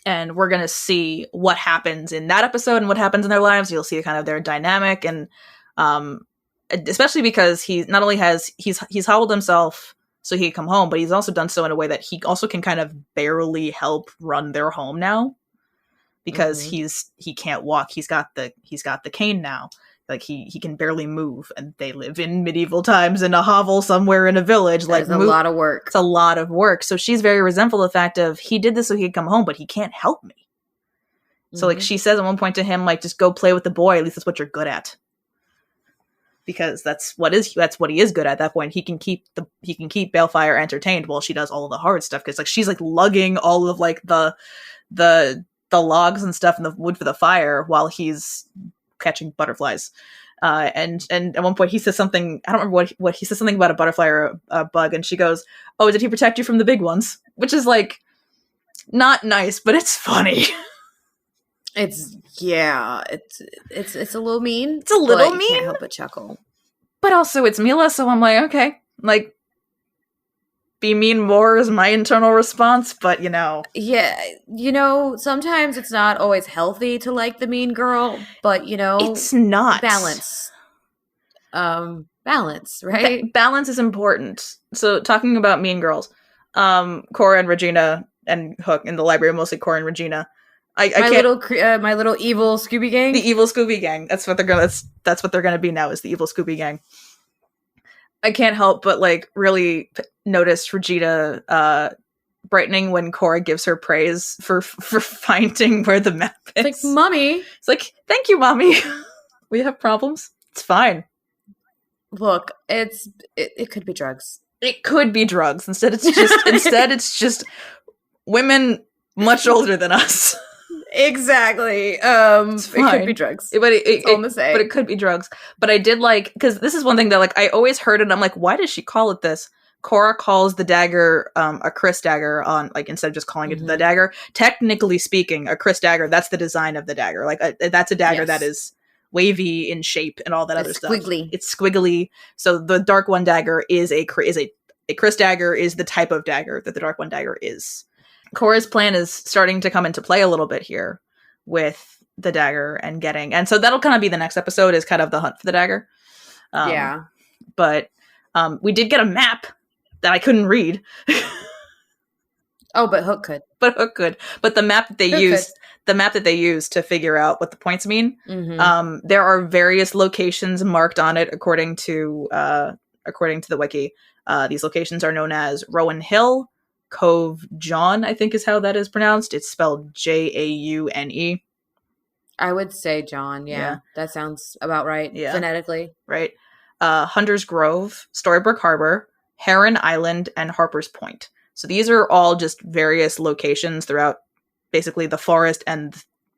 [SPEAKER 1] And we're going to see what happens in that episode and what happens in their lives. You'll see kind of their dynamic, and especially because he not only he's hobbled himself so he can come home, but he's also done so in a way that he also can kind of barely help run their home now, because he can't walk. He's got the cane now. Like he can barely move, and they live in medieval times in a hovel somewhere in a village.
[SPEAKER 2] That's a lot of work.
[SPEAKER 1] It's a lot of work. So she's very resentful of the fact of, he did this so he could come home, but he can't help me. So like, she says at one point to him, like, just go play with the boy. At least that's what you're good at. Because that's what he is good at that point. He can keep Balefire entertained while she does all of the hard stuff. Because like, she's like lugging all of like the logs and stuff and the wood for the fire while he's catching butterflies. And at one point he says something, I don't remember what he says, something about a butterfly or a bug, and she goes, "Oh, did he protect you from the big ones?" Which is like, not nice, but it's funny.
[SPEAKER 2] It's a little mean.
[SPEAKER 1] It's a little mean.
[SPEAKER 2] You can't help but chuckle.
[SPEAKER 1] But also it's Mila, so I'm like, okay, like, be mean more is my internal response, but you know.
[SPEAKER 2] Yeah, sometimes it's not always healthy to like the mean girl, but
[SPEAKER 1] it's not.
[SPEAKER 2] Balance. Balance, right?
[SPEAKER 1] Balance is important. So talking about mean girls, Cora and Regina and Hook in the library, mostly Cora and Regina. My little evil Scooby Gang. The evil Scooby Gang. That's what they're gonna be now, is the evil Scooby Gang. I can't help but like really notice Regina brightening when Cora gives her praise for finding where the map is.
[SPEAKER 2] It's like, Mommy. It's
[SPEAKER 1] like, thank you, Mommy. We have problems. It's fine.
[SPEAKER 2] Look, it could be drugs.
[SPEAKER 1] It could be drugs. Instead it's just women much older than us.
[SPEAKER 2] Exactly. It could be drugs.
[SPEAKER 1] But it could be drugs. But I did like, because this is one thing that like I always heard it, and I'm like, why does she call it this? Cora calls the dagger a Chris dagger on, like, instead of just calling it the dagger. Technically speaking, a Chris dagger, that's the design of the dagger. Like that's a dagger that is wavy in shape and all that other stuff. It's squiggly. So the Dark One dagger is a Chris dagger, is the type of dagger that the Dark One dagger is. Cora's plan is starting to come into play a little bit here with the dagger and so that'll kind of be the next episode, is kind of the hunt for the dagger. But we did get a map that I couldn't read.
[SPEAKER 2] Oh, but Hook could.
[SPEAKER 1] But the map that they used to figure out what the points mean. There are various locations marked on it according to the wiki. These locations are known as Rowan Hill, Cove John, I think is how that is pronounced. It's spelled Jaune.
[SPEAKER 2] I would say John. Yeah. That sounds about right. Yeah. Phonetically.
[SPEAKER 1] Right. Hunter's Grove, Storybrooke Harbor, Heron Island, and Harper's Point. So these are all just various locations throughout basically the forest and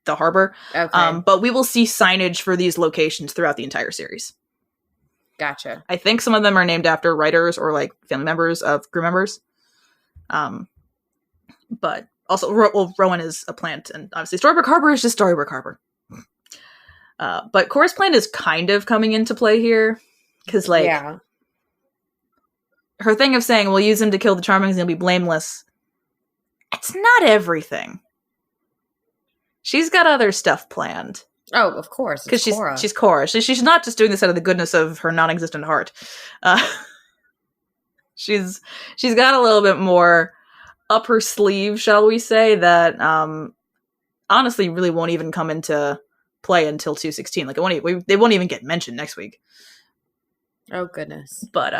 [SPEAKER 1] the harbor. Okay. But we will see signage for these locations throughout the entire series.
[SPEAKER 2] Gotcha.
[SPEAKER 1] I think some of them are named after writers or like family members of crew members. But also, Rowan is a plant, and obviously Storybrooke Harbor is just Storybrooke Harbor. But Cora's plan is kind of coming into play here, because, like, her thing of saying, we'll use him to kill the Charmings and he'll be blameless, it's not everything. She's got other stuff planned.
[SPEAKER 2] Oh, of course.
[SPEAKER 1] Because she's Cora. She's not just doing this out of the goodness of her non-existent heart. She's got a little bit more up her sleeve, shall we say, that honestly really won't even come into play until 216. Like, they won't even get mentioned next week.
[SPEAKER 2] Oh goodness.
[SPEAKER 1] But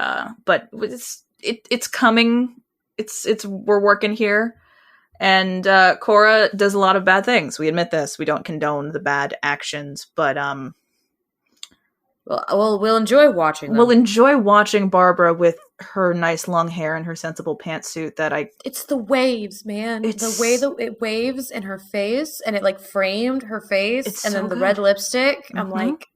[SPEAKER 1] it's coming. It's we're working here. And Cora does a lot of bad things. We admit this. We don't condone the bad actions, but
[SPEAKER 2] we'll enjoy watching them.
[SPEAKER 1] We'll enjoy watching Barbara with her nice long hair and her sensible pantsuit
[SPEAKER 2] It's the waves, man. The way that it waves in her face, and it like framed her face, and then the red lipstick. Mm-hmm. I'm like,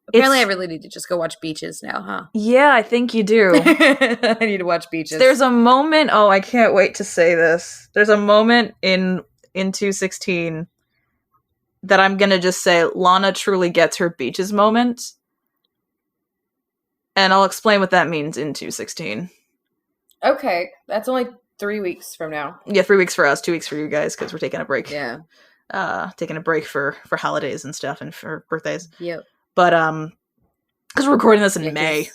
[SPEAKER 2] apparently I really need to just go watch Beaches now, huh?
[SPEAKER 1] Yeah, I think you do.
[SPEAKER 2] I need to watch Beaches.
[SPEAKER 1] There's a moment, I can't wait to say this. There's a moment in 216 that I'm going to just say Lana truly gets her Beaches moment. And I'll explain what that means in 216.
[SPEAKER 2] Okay, that's only 3 weeks from now.
[SPEAKER 1] Yeah, 3 weeks for us, 2 weeks for you guys, because we're taking a break.
[SPEAKER 2] Yeah.
[SPEAKER 1] Taking a break for holidays and stuff and for birthdays.
[SPEAKER 2] Yep.
[SPEAKER 1] But, because we're recording this in May.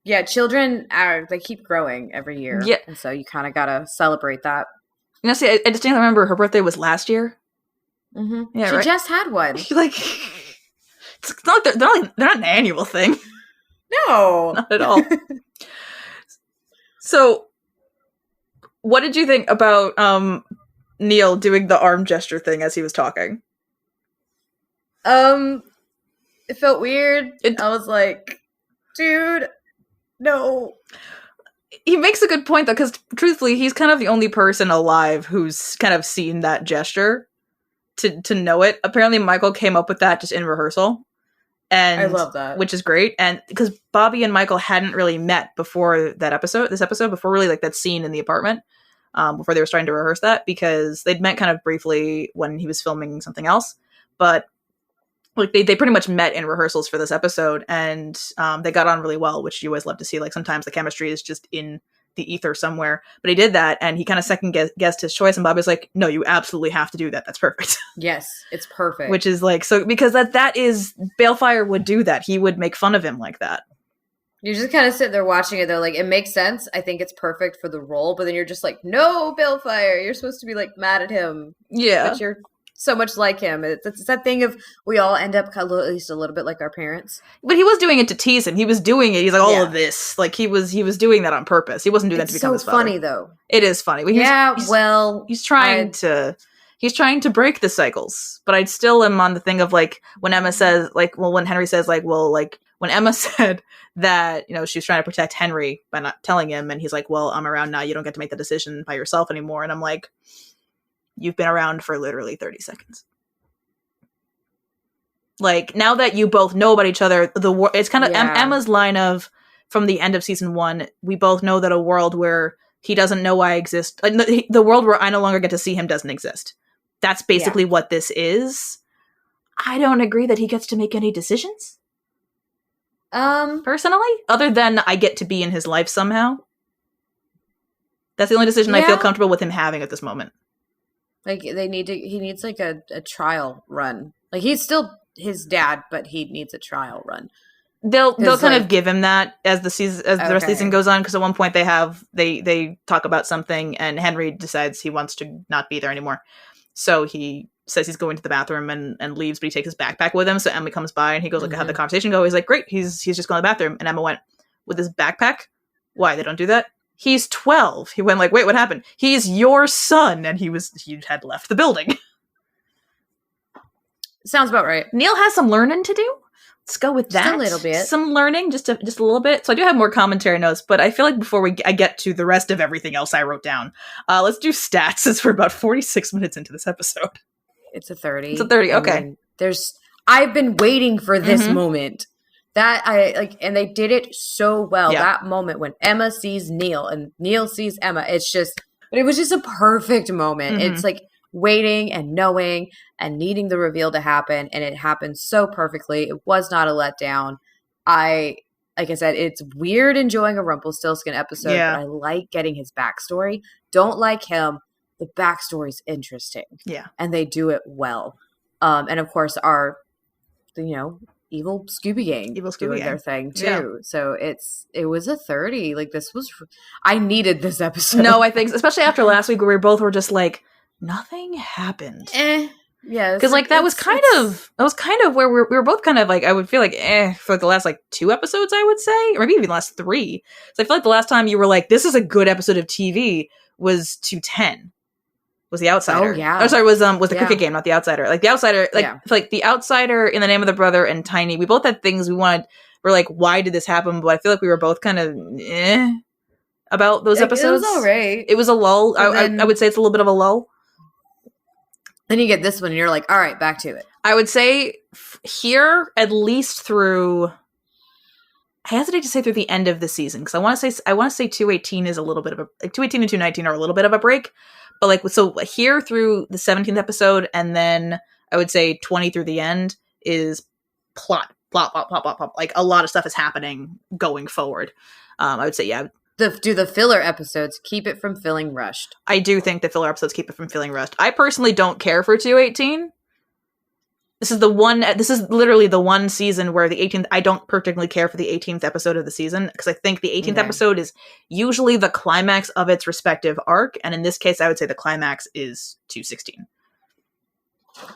[SPEAKER 2] Yeah, children they keep growing every year.
[SPEAKER 1] Yeah.
[SPEAKER 2] And so you kind of got to celebrate that.
[SPEAKER 1] You know, see, I distinctly remember her birthday was last year.
[SPEAKER 2] Mm-hmm.
[SPEAKER 1] Yeah,
[SPEAKER 2] she just had one.
[SPEAKER 1] Like, it's not, they're not an annual thing.
[SPEAKER 2] No.
[SPEAKER 1] Not at all. So, what did you think about Neil doing the arm gesture thing as he was talking?
[SPEAKER 2] It felt weird. I was like, dude, no.
[SPEAKER 1] He makes a good point, though, because truthfully, he's kind of the only person alive who's kind of seen that gesture to know it. Apparently, Michael came up with that just in rehearsal. And
[SPEAKER 2] I love that.
[SPEAKER 1] Which is great. And because Bobby and Michael hadn't really met before this episode, before really like that scene in the apartment, before they were starting to rehearse that, because they'd met kind of briefly when he was filming something else. But like they pretty much met in rehearsals for this episode, and they got on really well, which you always love to see. Like sometimes the chemistry is just in the ether somewhere. But he did that, and he kind of second guessed his choice, and Bobby was like, no, you absolutely have to do that. That's perfect.
[SPEAKER 2] Yes, it's perfect.
[SPEAKER 1] Which is like, so because that is, Balefire would do that. He would make fun of him like that.
[SPEAKER 2] You just kind of sit there watching it, though, like, it makes sense. I think it's perfect for the role, but then you're just like, no, Balefire, you're supposed to be, like, mad at him.
[SPEAKER 1] Yeah.
[SPEAKER 2] But you're so much like him. It's that thing of we all end up at least a little bit like our parents.
[SPEAKER 1] But he was doing it to tease him. He was doing it. He's like, all of this. Like, he was doing that on purpose. He wasn't doing that to become his father.
[SPEAKER 2] It's so funny, though.
[SPEAKER 1] It is funny. He's trying to break the cycles. But I still am on the thing of, like, when Emma says, like, well, when Henry says, like, well, like, when Emma said that, you know, she was trying to protect Henry by not telling him, and he's like, well, I'm around now. You don't get to make the decision by yourself anymore. And I'm like, you've been around for literally 30 seconds. Like, now that you both know about each other, it's kind of Emma's line of, from the end of season 1, we both know that a world where he doesn't know I exist, the world where I no longer get to see him doesn't exist. That's basically what this is. I don't agree that he gets to make any decisions. Personally, other than I get to be in his life somehow. That's the only decision I feel comfortable with him having at this moment.
[SPEAKER 2] Like, he needs like a trial run. Like, he's still his dad, but he needs a trial run.
[SPEAKER 1] They'll kind of give him that as the season, as the rest of the season goes on, because at one point they talk about something, and Henry decides he wants to not be there anymore. So he says he's going to the bathroom and leaves, but he takes his backpack with him. So Emma comes by and he goes, like, how the conversation go? He's like, great, he's just going to the bathroom. And Emma went, with his backpack? Why, they don't do that? He's 12. He went like, wait, what happened? He's your son. And he had left the building.
[SPEAKER 2] Sounds about right.
[SPEAKER 1] Neil has some learning to do. Let's go with that.
[SPEAKER 2] Just a little bit.
[SPEAKER 1] Some learning, just a little bit. So I do have more commentary notes, but I feel like before I get to the rest of everything else I wrote down, let's do stats, since we're about 46 minutes into this episode.
[SPEAKER 2] It's a 30.
[SPEAKER 1] It's a 30, okay.
[SPEAKER 2] I've been waiting for this moment. That I like, and they did it so well.
[SPEAKER 1] Yeah.
[SPEAKER 2] That moment when Emma sees Neil and Neil sees Emma, it's just, but it was just a perfect moment.
[SPEAKER 1] Mm-hmm.
[SPEAKER 2] It's like waiting and knowing and needing the reveal to happen, and it happened so perfectly. It was not a letdown. Like I said, it's weird enjoying a Rumpelstiltskin episode, but
[SPEAKER 1] Yeah.
[SPEAKER 2] I like getting his backstory. Don't like him. The backstory's interesting.
[SPEAKER 1] Yeah.
[SPEAKER 2] And they do it well. And of course, our, evil Scooby Gang doing their thing too.
[SPEAKER 1] Yeah.
[SPEAKER 2] So it was a 30. Like I needed this episode.
[SPEAKER 1] No, I think, especially after last week where we both were just like, nothing happened.
[SPEAKER 2] Yeah.
[SPEAKER 1] Because like that was kind of where we were both kind of like, I would feel like for like the last like 2 episodes, I would say, or maybe even the last 3. So I feel like the last time you were like, this is a good episode of TV was 210. Was The Outsider.
[SPEAKER 2] Oh yeah.
[SPEAKER 1] Oh, sorry, was the Cricket Game, not The Outsider. Like The Outsider, like The Outsider, In the Name of the Brother, and Tiny. We both had things we wanted. We're like, why did this happen? But I feel like we were both kind of about those episodes.
[SPEAKER 2] It was alright.
[SPEAKER 1] It was a lull. I would say it's a little bit of a lull.
[SPEAKER 2] Then you get this one, and you're like, all right, back to it.
[SPEAKER 1] I would say here, at least through. I hesitate to say through the end of the season because I want to say 218 is a little bit of a 218 and 219 are a little bit of a break. But like, so here through the 17th episode, and then I would say 20 through the end is plot. Like a lot of stuff is happening going forward. I would say, yeah.
[SPEAKER 2] Do the filler episodes keep it from feeling rushed?
[SPEAKER 1] I do think the filler episodes keep it from feeling rushed. I personally don't care for 218. This is literally the one season where the 18th, I don't particularly care for the 18th episode of the season, because I think the 18th episode is usually the climax of its respective arc, and in this case, I would say the climax is 216.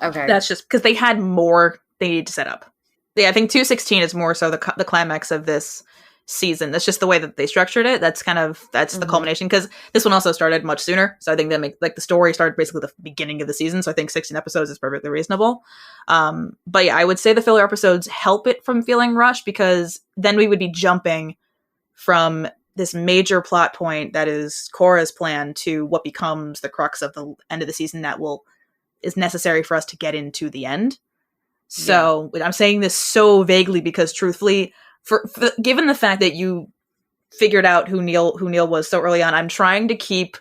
[SPEAKER 2] Okay.
[SPEAKER 1] That's just because they had more they need to set up. Yeah, I think 216 is more so the climax of this season. That's just the way that they structured it. That's the culmination, because this one also started much sooner. So I think that like the story started basically the beginning of the season. So I think 16 episodes is perfectly reasonable. But yeah, I would say the filler episodes help it from feeling rushed, because then we would be jumping from this major plot point that is Cora's plan to what becomes the crux of the end of the season that is necessary for us to get into the end. So I'm saying this so vaguely because truthfully, for given the fact that you figured out who Neil was so early on, I'm trying to keep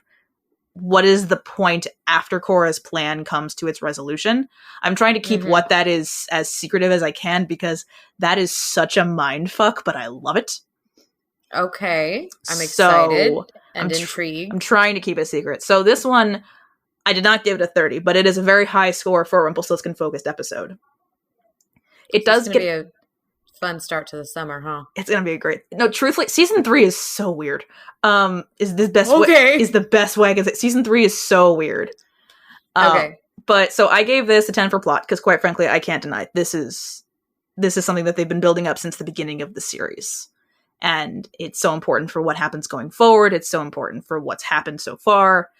[SPEAKER 1] what is the point after Cora's plan comes to its resolution. I'm trying to keep what that is as secretive as I can, because that is such a mind fuck, but I love it.
[SPEAKER 2] Okay. I'm excited and intrigued.
[SPEAKER 1] I'm trying to keep it secret. So this one, I did not give it a 30, but it is a very high score for a Rumpelstiltskin focused episode. It does
[SPEAKER 2] be a fun start to the summer, huh?
[SPEAKER 1] It's gonna be a great. No, truthfully, season 3 is so weird. Is the best way I can say. Season 3 is so weird.
[SPEAKER 2] Okay,
[SPEAKER 1] but so I gave this a 10 for plot, because quite frankly, I can't deny this is something that they've been building up since the beginning of the series, and it's so important for what happens going forward. It's so important for what's happened so far.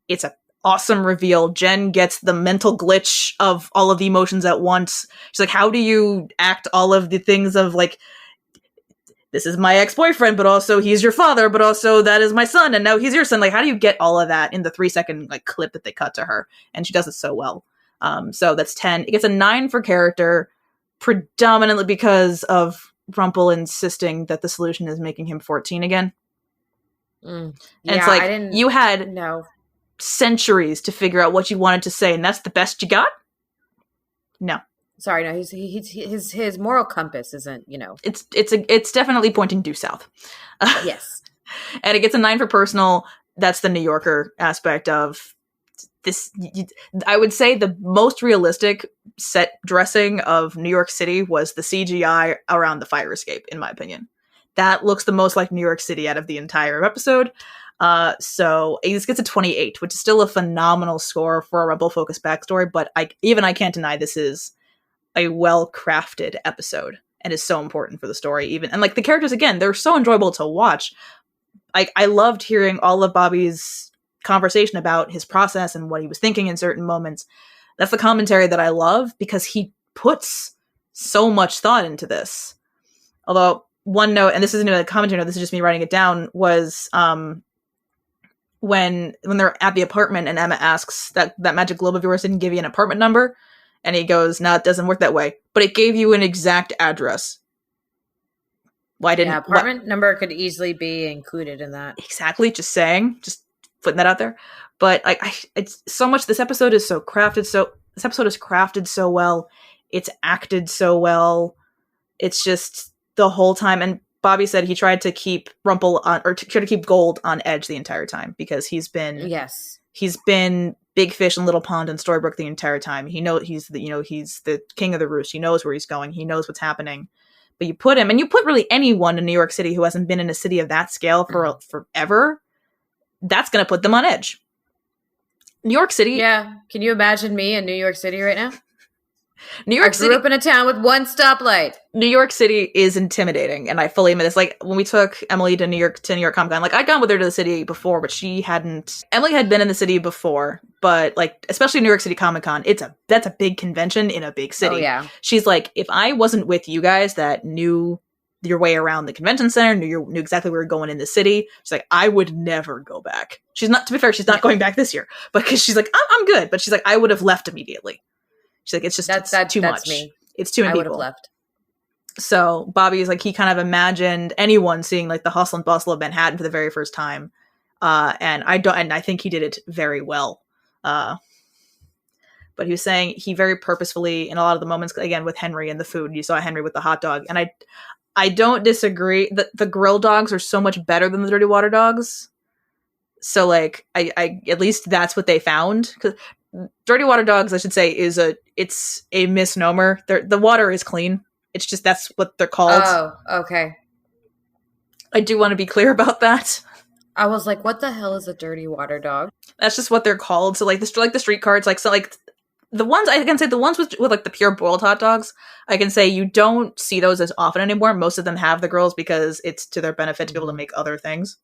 [SPEAKER 1] It's a awesome reveal. Jen gets the mental glitch of all of the emotions at once. She's like, how do you act all of the things of like, this is my ex-boyfriend, but also he's your father, but also that is my son, and now he's your son. Like, how do you get all of that in the 3-second like clip that they cut to her? And she does it so well. So that's 10. It gets a 9 for character, predominantly because of Rumpel insisting that the solution is making him 14 again. And it's like, you had centuries to figure out what you wanted to say, and that's the best you got? No.
[SPEAKER 2] Sorry, no. His moral compass isn't,
[SPEAKER 1] It's definitely pointing due south.
[SPEAKER 2] Yes.
[SPEAKER 1] And it gets a 9 for personal. That's the New Yorker aspect of this. I would say the most realistic set dressing of New York City was the CGI around the fire escape, in my opinion. That looks the most like New York City out of the entire episode. So this gets a 28, which is still a phenomenal score for a Rebel-focused backstory, but I can't deny this is a well-crafted episode and is so important for the story. And like the characters, again, they're so enjoyable to watch. I loved hearing all of Bobby's conversation about his process and what he was thinking in certain moments. That's the commentary that I love, because he puts so much thought into this. Although one note, and this isn't even a commentary note, this is just me writing it down, was when they're at the apartment and Emma asks that magic globe of yours didn't give you an apartment number, and he goes, "No, it doesn't work that way, but it gave you an exact address." Why didn't
[SPEAKER 2] apartment number could easily be included in that.
[SPEAKER 1] Exactly, just saying, just putting that out there. But like, it's so much. This episode is crafted so well. It's acted so well. It's just the whole time. And Bobby said he tried to keep try to keep Gold on edge the entire time because he's been big fish in Little Pond and Storybrooke the entire time. He's the king of the roost. He knows where he's going. He knows what's happening. But you put really anyone in New York City who hasn't been in a city of that scale for forever, that's going to put them on edge. New York City.
[SPEAKER 2] Yeah. Can you imagine me in New York City right now? I grew up in a town with one stoplight.
[SPEAKER 1] New York City is intimidating, and I fully admit this. Like, when we took Emily to New York Comic-Con, like, I'd gone with her to the city before, but she hadn't. Emily had been in the city before, but, like, especially New York City Comic-Con, that's a big convention in a big city.
[SPEAKER 2] Oh, yeah.
[SPEAKER 1] She's like, if I wasn't with you guys that knew your way around the convention center, knew exactly where we were going in the city, she's like, I would never go back. To be fair, she's not going back this year, because she's like, I'm good, but she's like, I would have left immediately. She's like, it's just it's too much. Me. It's too many people. I would have left. So Bobby is like, he kind of imagined anyone seeing like the hustle and bustle of Manhattan for the very first time, and I think he did it very well. But he was saying he very purposefully, in a lot of the moments, again with Henry and the food, you saw Henry with the hot dog, and I don't disagree. The grill dogs are so much better than the dirty water dogs. So like, I at least that's what they found. Because dirty water dogs, I should say, it's a misnomer. The water is clean. It's just that's what they're called.
[SPEAKER 2] Oh, okay.
[SPEAKER 1] I do want to be clear about that.
[SPEAKER 2] I was like, what the hell is a dirty water dog?
[SPEAKER 1] That's just what they're called. So like the street carts, like so like the ones I can say the ones with like the pure boiled hot dogs, I can say you don't see those as often anymore. Most of them have the grills because it's to their benefit to be able to make other things.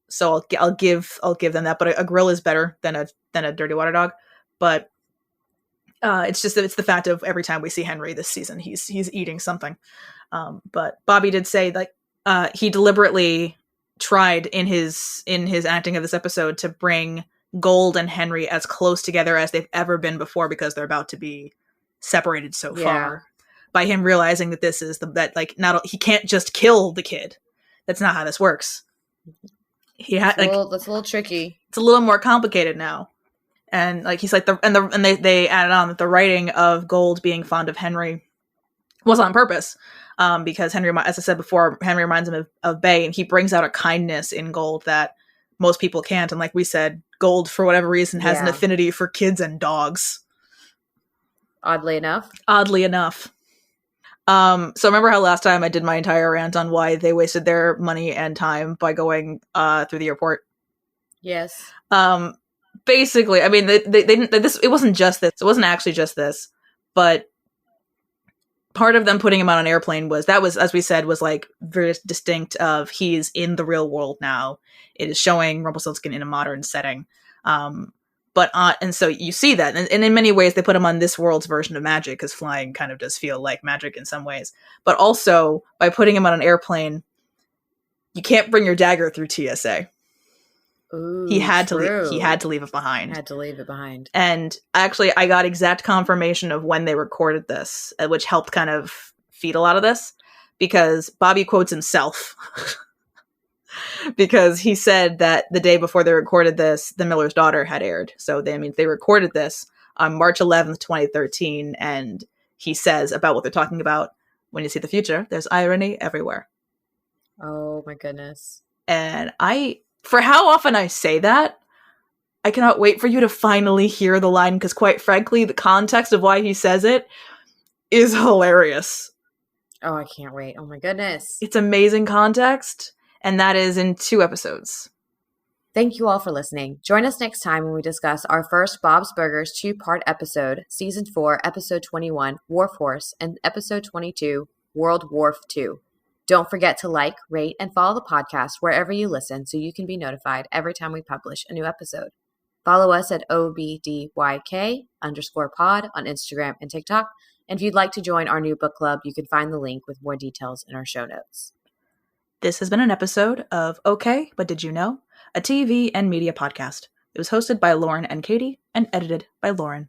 [SPEAKER 1] So I'll give them that, but a grill is better than a dirty water dog. But it's just that it's the fact of every time we see Henry this season, he's eating something. But Bobby did say like he deliberately tried in his acting of this episode to bring Gold and Henry as close together as they've ever been before, because they're about to be separated so far. By him realizing that this is he can't just kill the kid. That's not how this works.
[SPEAKER 2] That's a little tricky.
[SPEAKER 1] It's a little more complicated now. And like he's like they added on that the writing of Gold being fond of Henry was on purpose, because Henry, as I said before, Henry reminds him of Bay, and he brings out a kindness in Gold that most people can't. And like we said, Gold for whatever reason has an affinity for kids and dogs.
[SPEAKER 2] Oddly enough.
[SPEAKER 1] So remember how last time I did my entire rant on why they wasted their money and time by going through the airport?
[SPEAKER 2] Yes.
[SPEAKER 1] Basically, I mean, they didn't. It wasn't just this. It wasn't actually just this, but part of them putting him on an airplane was, as we said, was like very distinct of he's in the real world now. It is showing Rumpelstiltskin in a modern setting. And so you see that, and in many ways they put him on this world's version of magic, because flying kind of does feel like magic in some ways. But also by putting him on an airplane, you can't bring your dagger through TSA.
[SPEAKER 2] Ooh,
[SPEAKER 1] he had to leave it behind. And actually, I got exact confirmation of when they recorded this, which helped kind of feed a lot of this, because Bobby quotes himself. Because he said that the day before they recorded this, The Miller's Daughter had aired. So they recorded this on March 11th, 2013. And he says about what they're talking about, when you see the future, there's irony everywhere.
[SPEAKER 2] Oh my goodness.
[SPEAKER 1] And for how often I say that, I cannot wait for you to finally hear the line, because quite frankly, the context of why he says it is hilarious.
[SPEAKER 2] Oh, I can't wait. Oh my goodness.
[SPEAKER 1] It's amazing context. And that is in 2 episodes.
[SPEAKER 2] Thank you all for listening. Join us next time when we discuss our first Bob's Burgers 2-part episode, Season 4, Episode 21, War Force, and Episode 22, World War II. Don't forget to like, rate, and follow the podcast wherever you listen so you can be notified every time we publish a new episode. Follow us at OBDYK_pod on Instagram and TikTok. And if you'd like to join our new book club, you can find the link with more details in our show notes.
[SPEAKER 1] This has been an episode of Okay, But Did You Know? A TV and media podcast. It was hosted by Lauren and Katie and edited by Lauren.